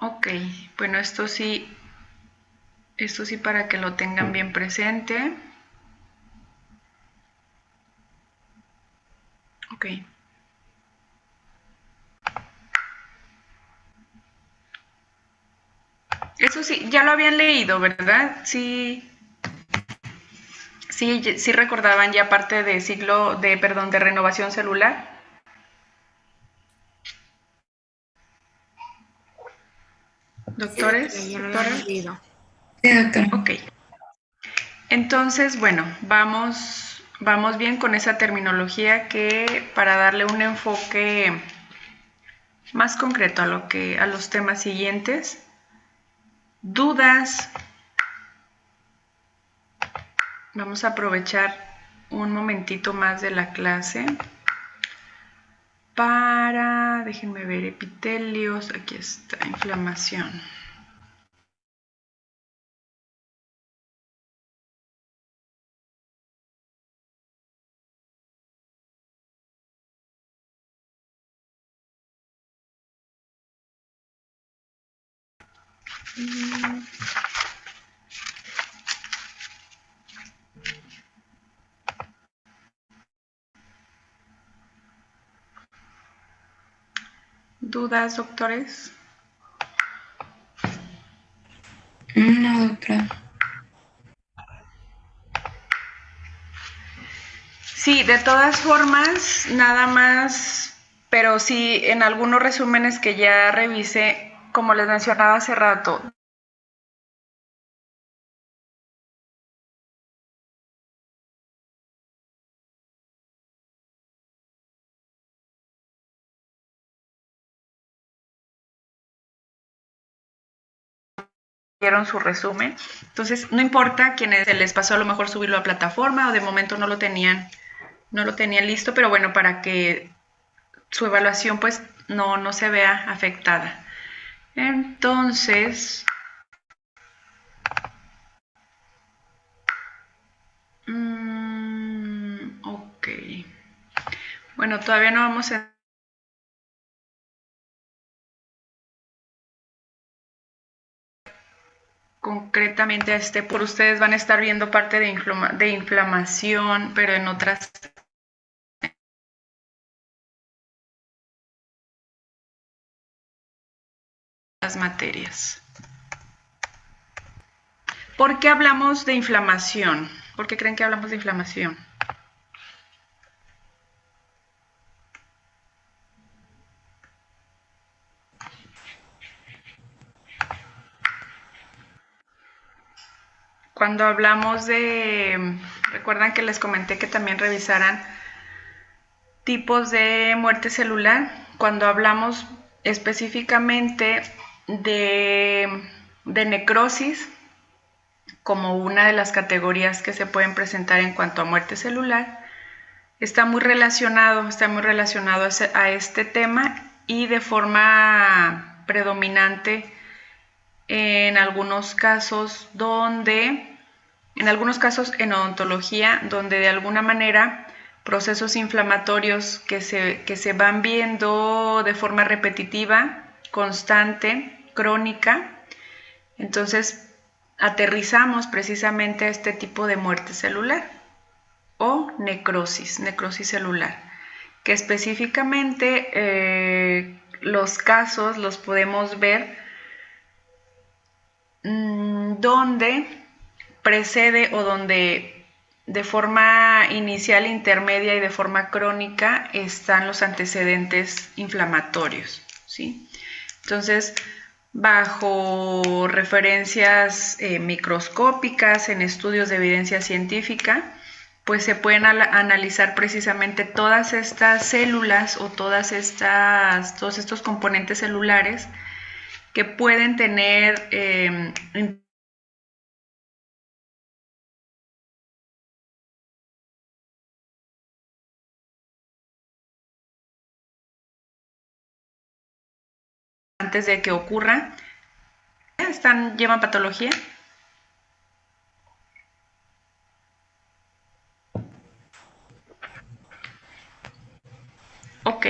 Ok, bueno, esto sí para que lo tengan bien presente. Ok. Eso sí, ya lo habían leído, ¿verdad? Sí, sí recordaban ya parte de de renovación celular. ¿Doctores? Ya lo habíamos leído. Sí, doctora. Ok. Entonces, bueno, vamos bien con esa terminología que para darle un enfoque más concreto a los temas siguientes. ¿Dudas? Vamos a aprovechar un momentito más de la clase déjenme ver, epitelios, aquí está, inflamación. ¿Dudas, doctores? No, doctora. Sí, de todas formas, nada más, pero sí, en algunos resúmenes que ya revisé, como les mencionaba hace rato, dieron su resumen. Entonces, no importa quienes se les pasó a lo mejor subirlo a plataforma o de momento no lo tenían listo, pero bueno, para que su evaluación pues no se vea afectada. Entonces, ok. Bueno, todavía no vamos a concretamente a por ustedes van a estar viendo parte de inflamación, pero en otras materias. ¿Por qué hablamos de inflamación? ¿Por qué creen que hablamos de inflamación? Cuando hablamos recuerdan que les comenté que también revisaran tipos de muerte celular. Cuando hablamos específicamente de necrosis, como una de las categorías que se pueden presentar en cuanto a muerte celular, está muy relacionado a este tema y de forma predominante en algunos casos en odontología, donde de alguna manera procesos inflamatorios que se van viendo de forma repetitiva, constante, crónica, entonces aterrizamos precisamente a este tipo de muerte celular o necrosis celular, que específicamente los casos los podemos ver donde precede o donde de forma inicial, intermedia y de forma crónica están los antecedentes inflamatorios, ¿sí? Entonces, bajo referencias microscópicas en estudios de evidencia científica, pues se pueden analizar precisamente todas estas células o todos estos componentes celulares que pueden tener antes de que ocurra. ¿Llevan patología? Ok,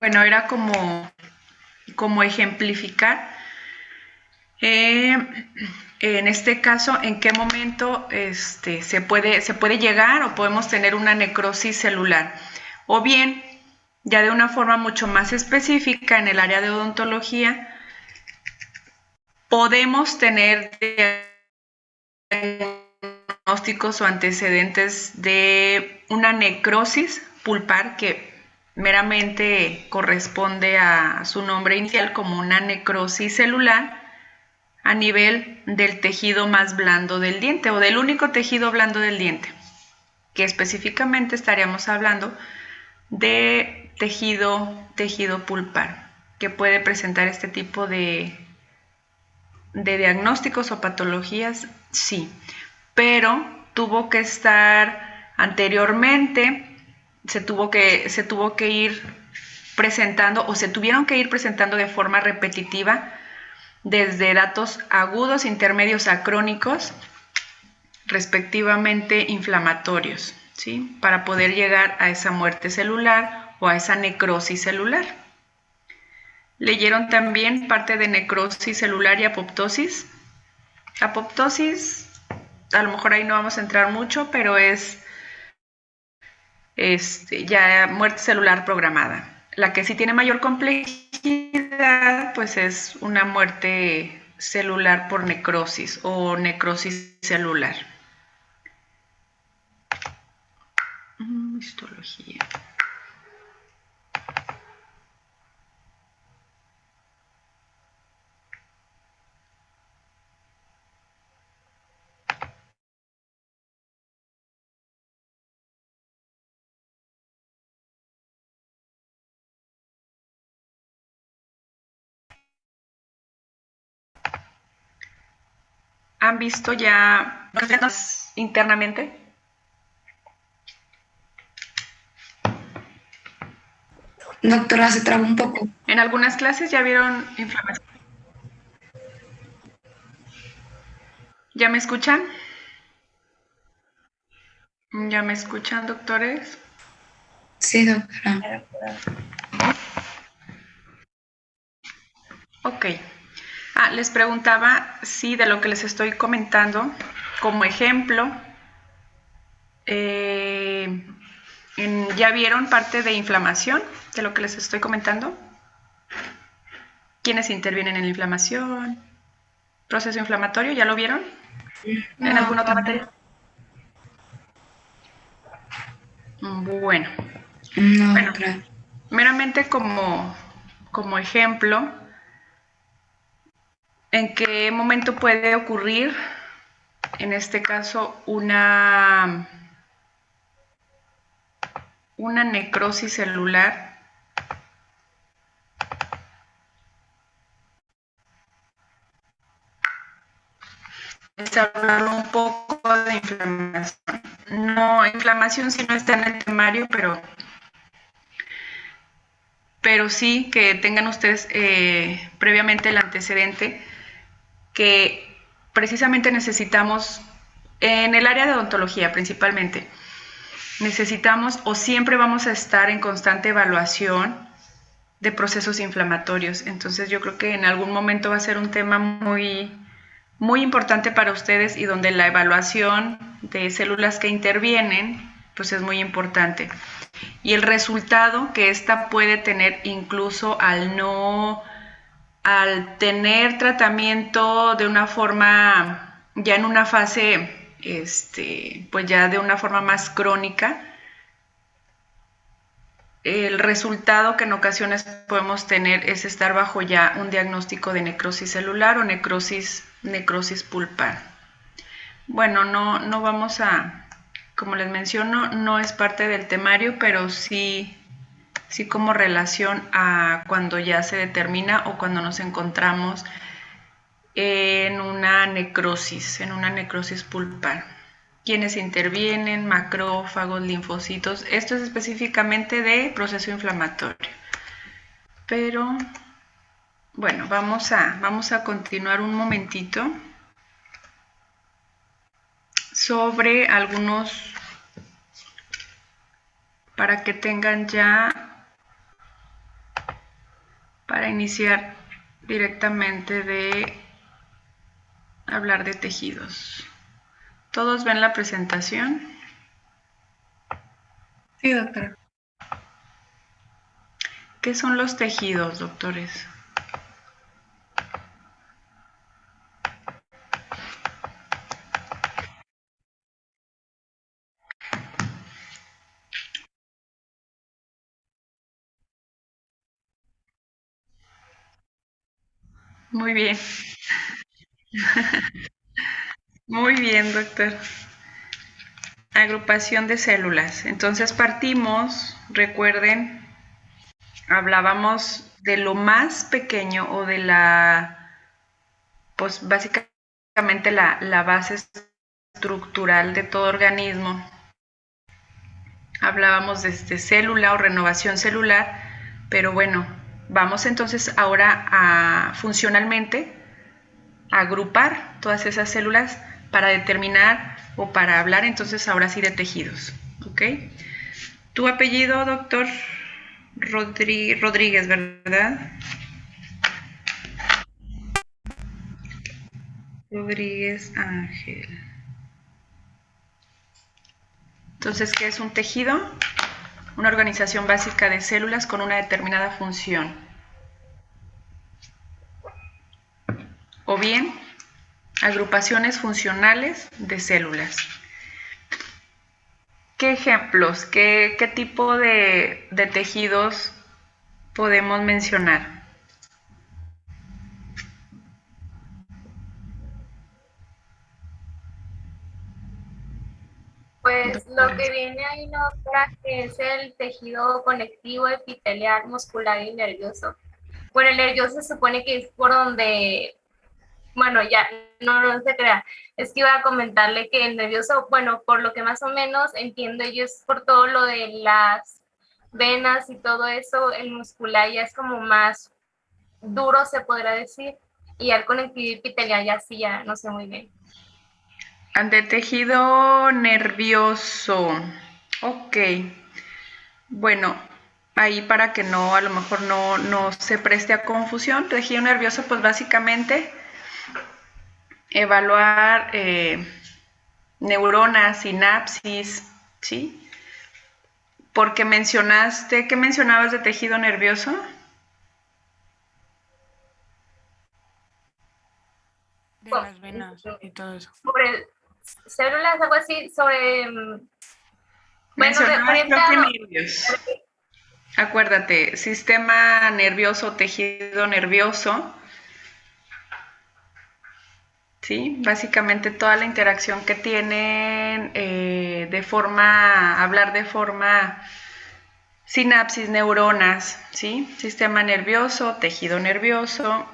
bueno, era como ejemplificar en este caso en qué momento se puede llegar o podemos tener una necrosis celular, o bien ya de una forma mucho más específica en el área de odontología, podemos tener diagnósticos o antecedentes de una necrosis pulpar que meramente corresponde a su nombre inicial como una necrosis celular a nivel del tejido más blando del diente o del único tejido blando del diente, que específicamente estaríamos hablando de tejido pulpar, que puede presentar este tipo de diagnósticos o patologías, sí, pero tuvo que estar anteriormente, se tuvo que ir presentando o se tuvieron que ir presentando de forma repetitiva desde datos agudos, intermedios a crónicos, respectivamente inflamatorios, ¿sí? Para poder llegar a esa muerte celular o a esa necrosis celular. Leyeron también parte de necrosis celular y apoptosis. Apoptosis, a lo mejor ahí no vamos a entrar mucho, pero es ya muerte celular programada. La que sí tiene mayor complejidad, pues es una muerte celular por necrosis o necrosis celular. Histología. ¿Han visto ya internamente? Doctora, se traba un poco. En algunas clases ya vieron inflamación. ¿Ya me escuchan? ¿Ya me escuchan, doctores? Sí, doctora. Ok. Les preguntaba si de lo que les estoy comentando, como ejemplo, ¿ya vieron parte de inflamación de lo que les estoy comentando? ¿Quiénes intervienen en la inflamación? ¿Proceso inflamatorio? ¿Ya lo vieron? ¿En alguna otra materia? Bueno, No, doctora. meramente como ejemplo, ¿en qué momento puede ocurrir, en este caso, una necrosis celular? Es hablar un poco de inflamación. No, inflamación sí no está en el temario, pero sí que tengan ustedes previamente el antecedente que precisamente necesitamos en el área de odontología principalmente. Necesitamos o siempre vamos a estar en constante evaluación de procesos inflamatorios. Entonces yo creo que en algún momento va a ser un tema muy, muy importante para ustedes y donde la evaluación de células que intervienen pues es muy importante. Y el resultado que ésta puede tener incluso al tener tratamiento de una forma, ya en una fase, pues ya de una forma más crónica, el resultado que en ocasiones podemos tener es estar bajo ya un diagnóstico de necrosis celular o necrosis pulpar. Bueno, no vamos a, como les menciono, no es parte del temario, pero sí como relación a cuando ya se determina o cuando nos encontramos en una necrosis pulpar. Quienes intervienen, macrófagos, linfocitos, esto es específicamente de proceso inflamatorio. Pero, bueno, vamos a continuar un momentito sobre algunos, para que tengan ya, para iniciar directamente de hablar de tejidos. ¿Todos ven la presentación? Sí, doctora. ¿Qué son los tejidos, doctores? Muy bien. Muy bien, doctor. Agrupación de células. Entonces partimos, recuerden, hablábamos de lo más pequeño o de pues básicamente la base estructural de todo organismo. Hablábamos de célula o renovación celular, pero bueno, vamos entonces ahora funcionalmente a agrupar todas esas células para determinar o para hablar entonces ahora sí de tejidos, ¿ok? Tu apellido, doctor Rodríguez, ¿verdad? Rodríguez Ángel. Entonces, ¿qué es un tejido? Una organización básica de células con una determinada función. O bien, agrupaciones funcionales de células. ¿Qué ejemplos, qué tipo de tejidos podemos mencionar? Pues lo Doctora. que viene ahí, ¿no, doctora? Que es el tejido conectivo, epitelial, muscular y nervioso. Bueno, el nervioso se supone que es por donde, bueno, ya, no se crea. Es que iba a comentarle que el nervioso, bueno, por lo que más o menos entiendo yo, es por todo lo de las venas y todo eso. El muscular ya es como más duro, se podrá decir, y el conectivo epitelial ya sí, ya no sé muy bien. De tejido nervioso. Ok. Bueno, ahí para que no, a lo mejor no se preste a confusión, tejido nervioso, pues básicamente evaluar neuronas, sinapsis, ¿sí? Porque ¿qué mencionabas de tejido nervioso? De las venas y todo eso. Sobre células, algo así, sobre, bueno, Mencionabas creo que orientado. nervios. Acuérdate, sistema nervioso, tejido nervioso, ¿sí? Básicamente toda la interacción que tienen hablar de forma sinapsis, neuronas, ¿sí? Sistema nervioso, tejido nervioso,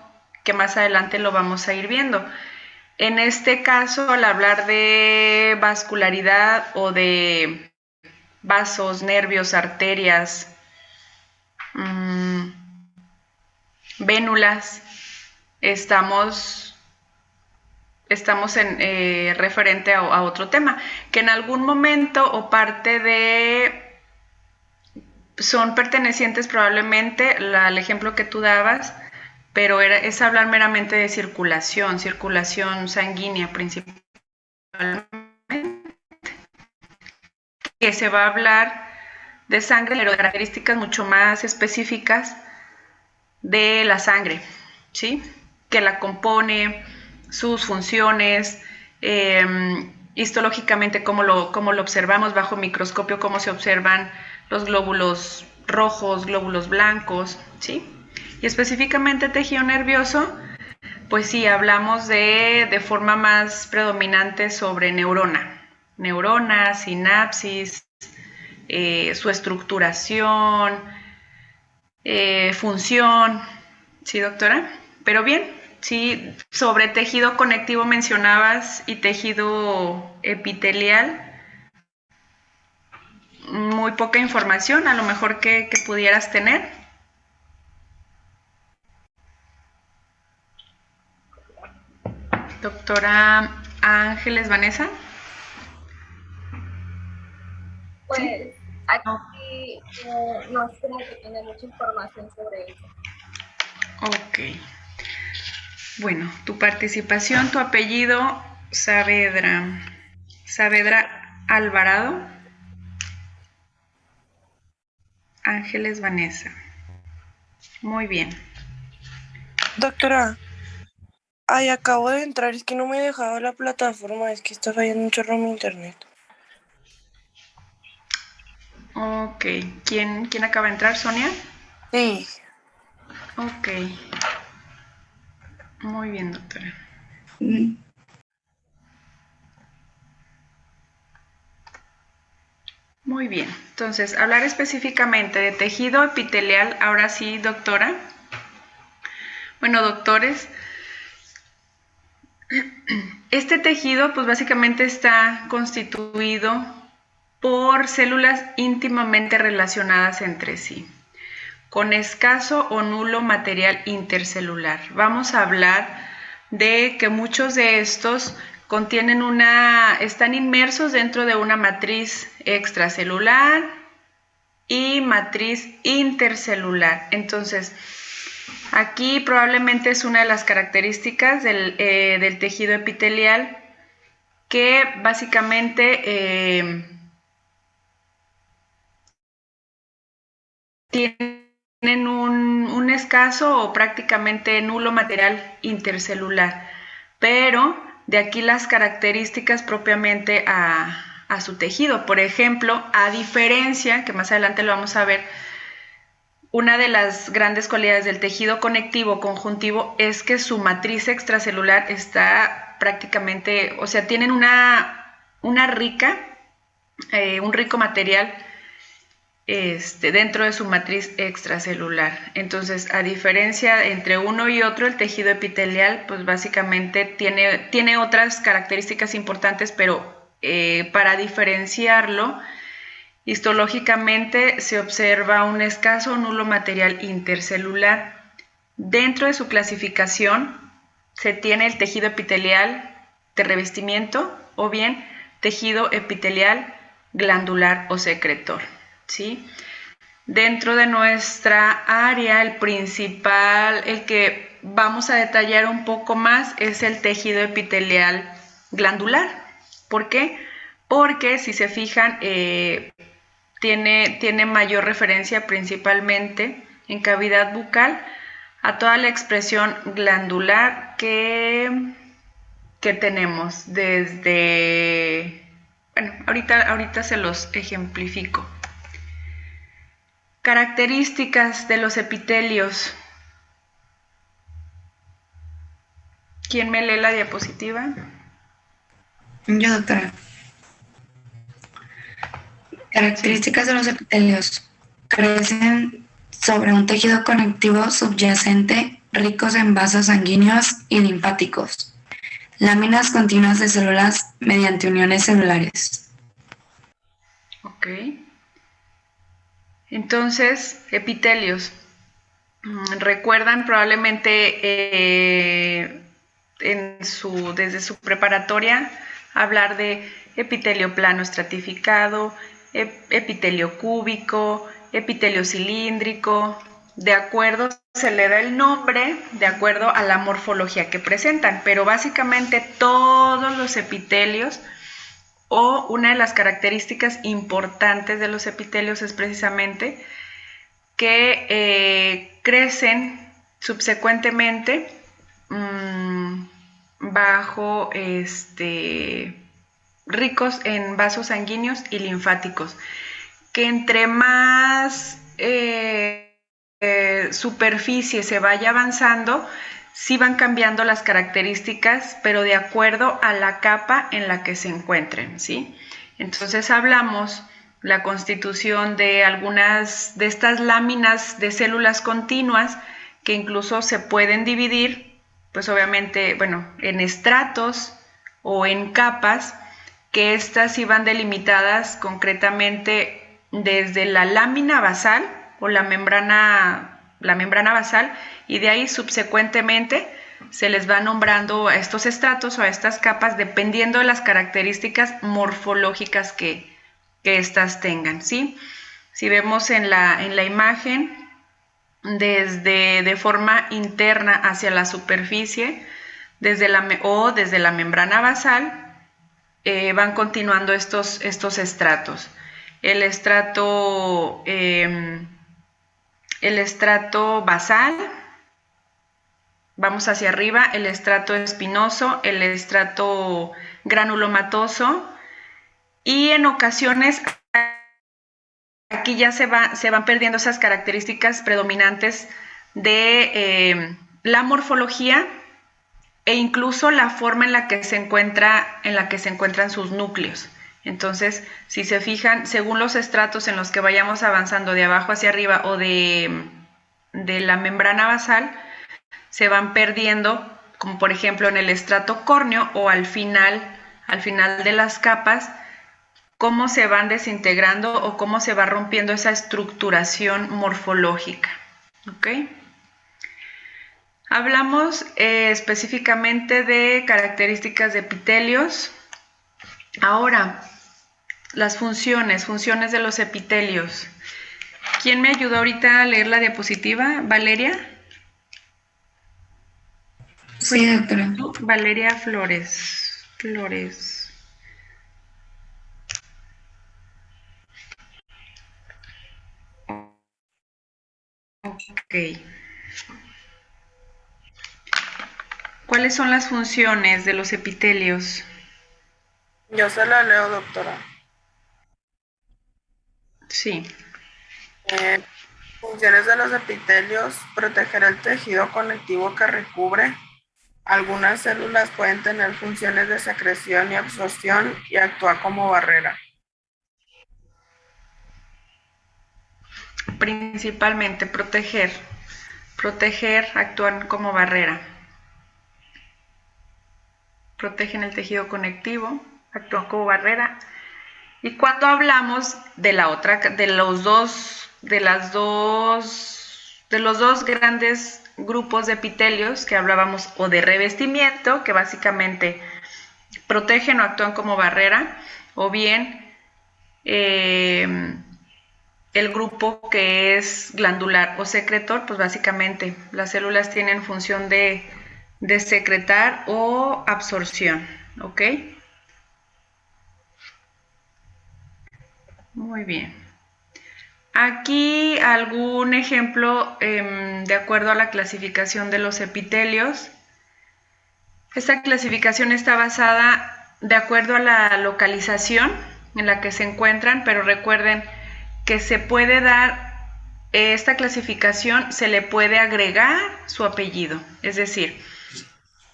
que más adelante lo vamos a ir viendo. En este caso, al hablar de vascularidad o de vasos, nervios, arterias, vénulas, estamos en referente a otro tema, que en algún momento o parte de son pertenecientes probablemente al ejemplo que tú dabas, pero es hablar meramente de circulación sanguínea principalmente, que se va a hablar de sangre, pero de características mucho más específicas de la sangre, ¿sí? Que la compone, sus funciones, histológicamente cómo lo observamos bajo microscopio, cómo se observan los glóbulos rojos, glóbulos blancos, ¿sí? Y específicamente tejido nervioso, pues sí, hablamos de forma más predominante sobre neurona, sinapsis, su estructuración, función, ¿sí, doctora? Pero bien, sí, sobre tejido conectivo mencionabas y tejido epitelial, muy poca información, a lo mejor que pudieras tener. Doctora Ángeles Vanessa. ¿Sí? Pues aquí no es como que tiene mucha información sobre eso. Ok. Bueno, tu participación, tu apellido, Saavedra. Saavedra Alvarado. Ángeles Vanessa. Muy bien. Doctora, ay, acabo de entrar, es que no me he dejado la plataforma, es que está fallando un chorro mi internet. Ok. ¿Quién acaba de entrar, Sonia? Sí, Ok. Muy bien, doctora. Mm, Muy bien. Entonces, hablar específicamente de tejido epitelial, ahora sí, doctora. Bueno, doctores, este tejido pues básicamente está constituido por células íntimamente relacionadas entre sí, con escaso o nulo material intercelular. Vamos a hablar de que muchos de estos están inmersos dentro de una matriz extracelular y matriz intercelular. Entonces, aquí probablemente es una de las características del tejido epitelial que básicamente tienen un escaso o prácticamente nulo material intercelular, pero de aquí las características propiamente a su tejido. Por ejemplo, a diferencia, que más adelante lo vamos a ver, una de las grandes cualidades del tejido conectivo conjuntivo es que su matriz extracelular está prácticamente, o sea, tienen un rico material dentro de su matriz extracelular. Entonces, a diferencia entre uno y otro, el tejido epitelial, pues básicamente tiene otras características importantes, pero para diferenciarlo, histológicamente se observa un escaso o nulo material intercelular. Dentro de su clasificación se tiene el tejido epitelial de revestimiento o bien tejido epitelial glandular o secretor, ¿sí? Dentro de nuestra área, el principal, el que vamos a detallar un poco más, es el tejido epitelial glandular. ¿Por qué? Porque si se fijan, tiene mayor referencia principalmente en cavidad bucal a toda la expresión glandular que tenemos desde... Bueno, ahorita se los ejemplifico. Características de los epitelios. ¿Quién me lee la diapositiva? Yo, doctora. Características de los epitelios. Crecen sobre un tejido conectivo subyacente ricos en vasos sanguíneos y linfáticos. Láminas continuas de células mediante uniones celulares. Ok. Entonces, epitelios. Recuerdan probablemente desde su preparatoria hablar de epitelio plano estratificado, epitelio cúbico, epitelio cilíndrico. De acuerdo, se le da el nombre de acuerdo a la morfología que presentan, pero básicamente todos los epitelios, o una de las características importantes de los epitelios es precisamente que crecen subsecuentemente bajo ricos en vasos sanguíneos y linfáticos, que entre más superficie se vaya avanzando, sí van cambiando las características, pero de acuerdo a la capa en la que se encuentren, ¿sí? Entonces hablamos la constitución de algunas de estas láminas de células continuas que incluso se pueden dividir, pues obviamente, bueno, en estratos o en capas, que estas iban delimitadas concretamente desde la lámina basal o la membrana basal, y de ahí subsecuentemente se les va nombrando a estos estratos o a estas capas dependiendo de las características morfológicas que éstas tengan, ¿sí? Si vemos en la imagen, de forma interna hacia la superficie, desde la membrana basal, van continuando estos estratos. El estrato basal, vamos hacia arriba, el estrato espinoso, el estrato granulomatoso, y en ocasiones aquí ya se van perdiendo esas características predominantes de la morfología e incluso la forma en la que se encuentran sus núcleos. Entonces, si se fijan, según los estratos en los que vayamos avanzando de abajo hacia arriba o de la membrana basal, se van perdiendo, como por ejemplo en el estrato córneo o al final de las capas, cómo se van desintegrando o cómo se va rompiendo esa estructuración morfológica. ¿Ok? Hablamos específicamente de características de epitelios. Ahora, las funciones de los epitelios. ¿Quién me ayudó ahorita a leer la diapositiva? ¿Valeria? Sí, doctora. Valeria Flores. Ok. ¿Cuáles son las funciones de los epitelios? Yo se la leo, doctora. Sí. Funciones de los epitelios: proteger el tejido conectivo que recubre. Algunas células pueden tener funciones de secreción y absorción y actúa como barrera. Principalmente proteger, actúan como barrera. Protegen el tejido conectivo, actúan como barrera. Y cuando hablamos de los dos grandes grupos de epitelios que hablábamos, o de revestimiento, que básicamente protegen o actúan como barrera, o bien el grupo que es glandular o secretor, pues básicamente las células tienen función de secretar o absorción, ¿ok? Muy bien. Aquí algún ejemplo de acuerdo a la clasificación de los epitelios. Esta clasificación está basada de acuerdo a la localización en la que se encuentran, pero recuerden que se puede dar esta clasificación, se le puede agregar su apellido, es decir,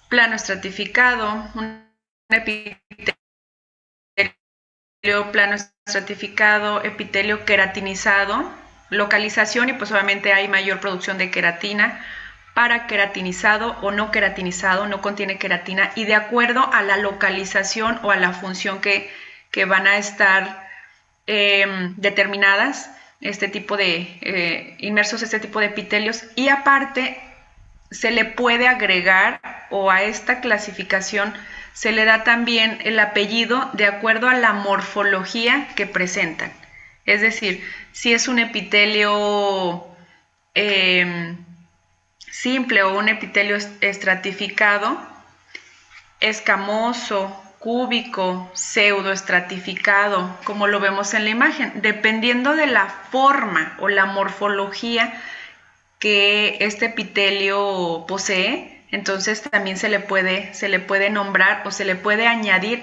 plano estratificado, un epitelio plano estratificado, epitelio queratinizado, localización, y pues obviamente hay mayor producción de queratina, para queratinizado o no queratinizado, no contiene queratina, y de acuerdo a la localización o a la función que van a estar determinadas, inmersos este tipo de epitelios, y aparte se le puede agregar, o a esta clasificación se le da también el apellido de acuerdo a la morfología que presentan. Es decir, si es un epitelio simple o un epitelio estratificado, escamoso, cúbico, pseudoestratificado, como lo vemos en la imagen, dependiendo de la forma o la morfología que este epitelio posee, entonces también se le puede nombrar o se le puede añadir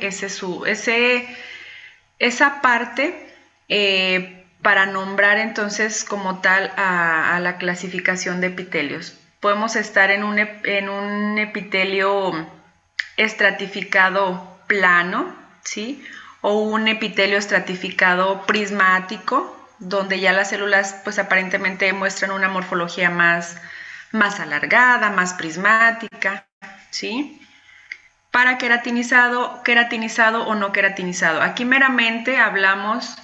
esa parte para nombrar entonces como tal a la clasificación de epitelios. Podemos estar en un epitelio estratificado plano, ¿sí? O un epitelio estratificado prismático, donde ya las células pues aparentemente muestran una morfología más alargada, más prismática, ¿sí? Para queratinizado o no queratinizado. Aquí meramente hablamos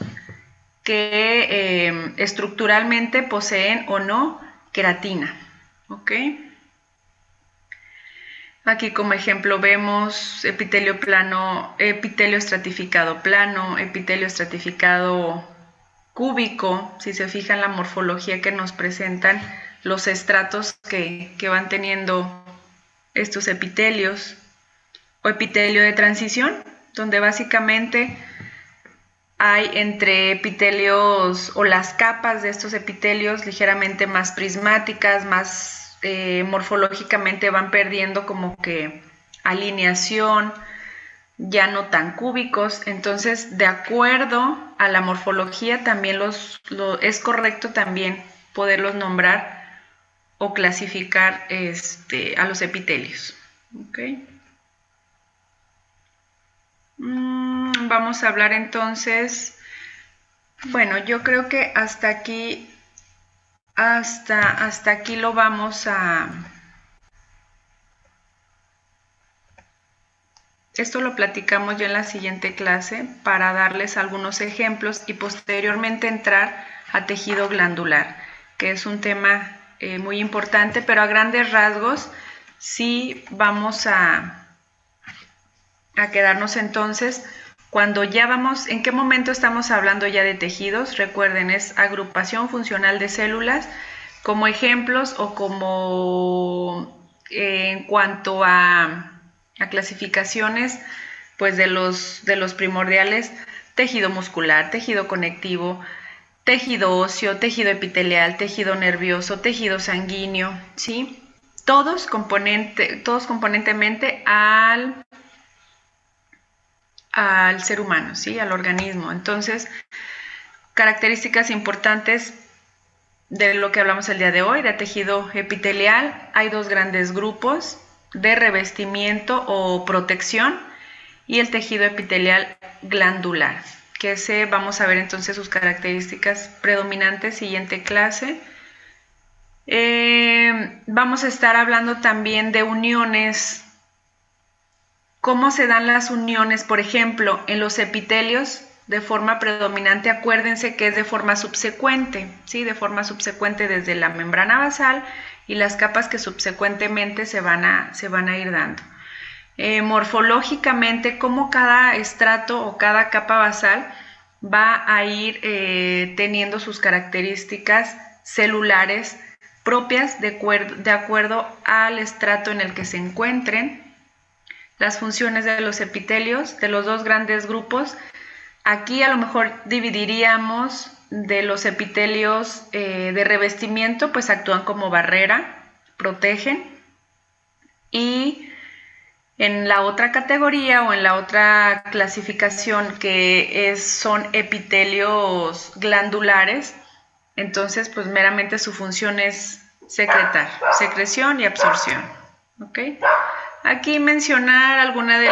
que estructuralmente poseen o no queratina, ¿ok? Aquí como ejemplo vemos epitelio plano, epitelio estratificado plano, epitelio estratificado cúbico. Si se fijan la morfología que nos presentan, los estratos que van teniendo estos epitelios, o epitelio de transición, donde básicamente hay entre epitelios o las capas de estos epitelios ligeramente más prismáticas, más morfológicamente van perdiendo como que alineación, ya no tan cúbicos. Entonces, de acuerdo a la morfología, también es correcto también poderlos nombrar o clasificar a los epitelios. Ok. Vamos a hablar entonces, bueno, yo creo que hasta aquí lo vamos a... Esto lo platicamos ya en la siguiente clase para darles algunos ejemplos y posteriormente entrar a tejido glandular, que es un tema muy importante, pero a grandes rasgos sí vamos a quedarnos entonces cuando ya vamos, ¿en qué momento estamos hablando ya de tejidos? Recuerden, es agrupación funcional de células como ejemplos o como en cuanto a clasificaciones, pues de los primordiales: tejido muscular, tejido conectivo, tejido óseo, tejido epitelial, tejido nervioso, tejido sanguíneo, ¿sí? Todos componentemente al ser humano, ¿sí? Al organismo. Entonces, características importantes de lo que hablamos el día de hoy, de tejido epitelial: hay dos grandes grupos, de revestimiento o protección y el tejido epitelial glandular, que vamos a ver entonces sus características predominantes siguiente clase. Vamos a estar hablando también de uniones. ¿Cómo se dan las uniones? Por ejemplo, en los epitelios, de forma predominante, acuérdense que es de forma subsecuente, ¿sí? De forma subsecuente desde la membrana basal y las capas que subsecuentemente se van a ir dando. Morfológicamente, cómo cada estrato o cada capa basal va a ir teniendo sus características celulares propias de acuerdo al estrato en el que se encuentren. Las funciones de los epitelios, de los dos grandes grupos. Aquí a lo mejor dividiríamos de los epitelios de revestimiento, pues actúan como barrera, protegen. Y en la otra categoría o en la otra clasificación que son epitelios glandulares, entonces pues meramente su función es secretar, secreción y absorción. ¿Ok? Aquí mencionar alguna de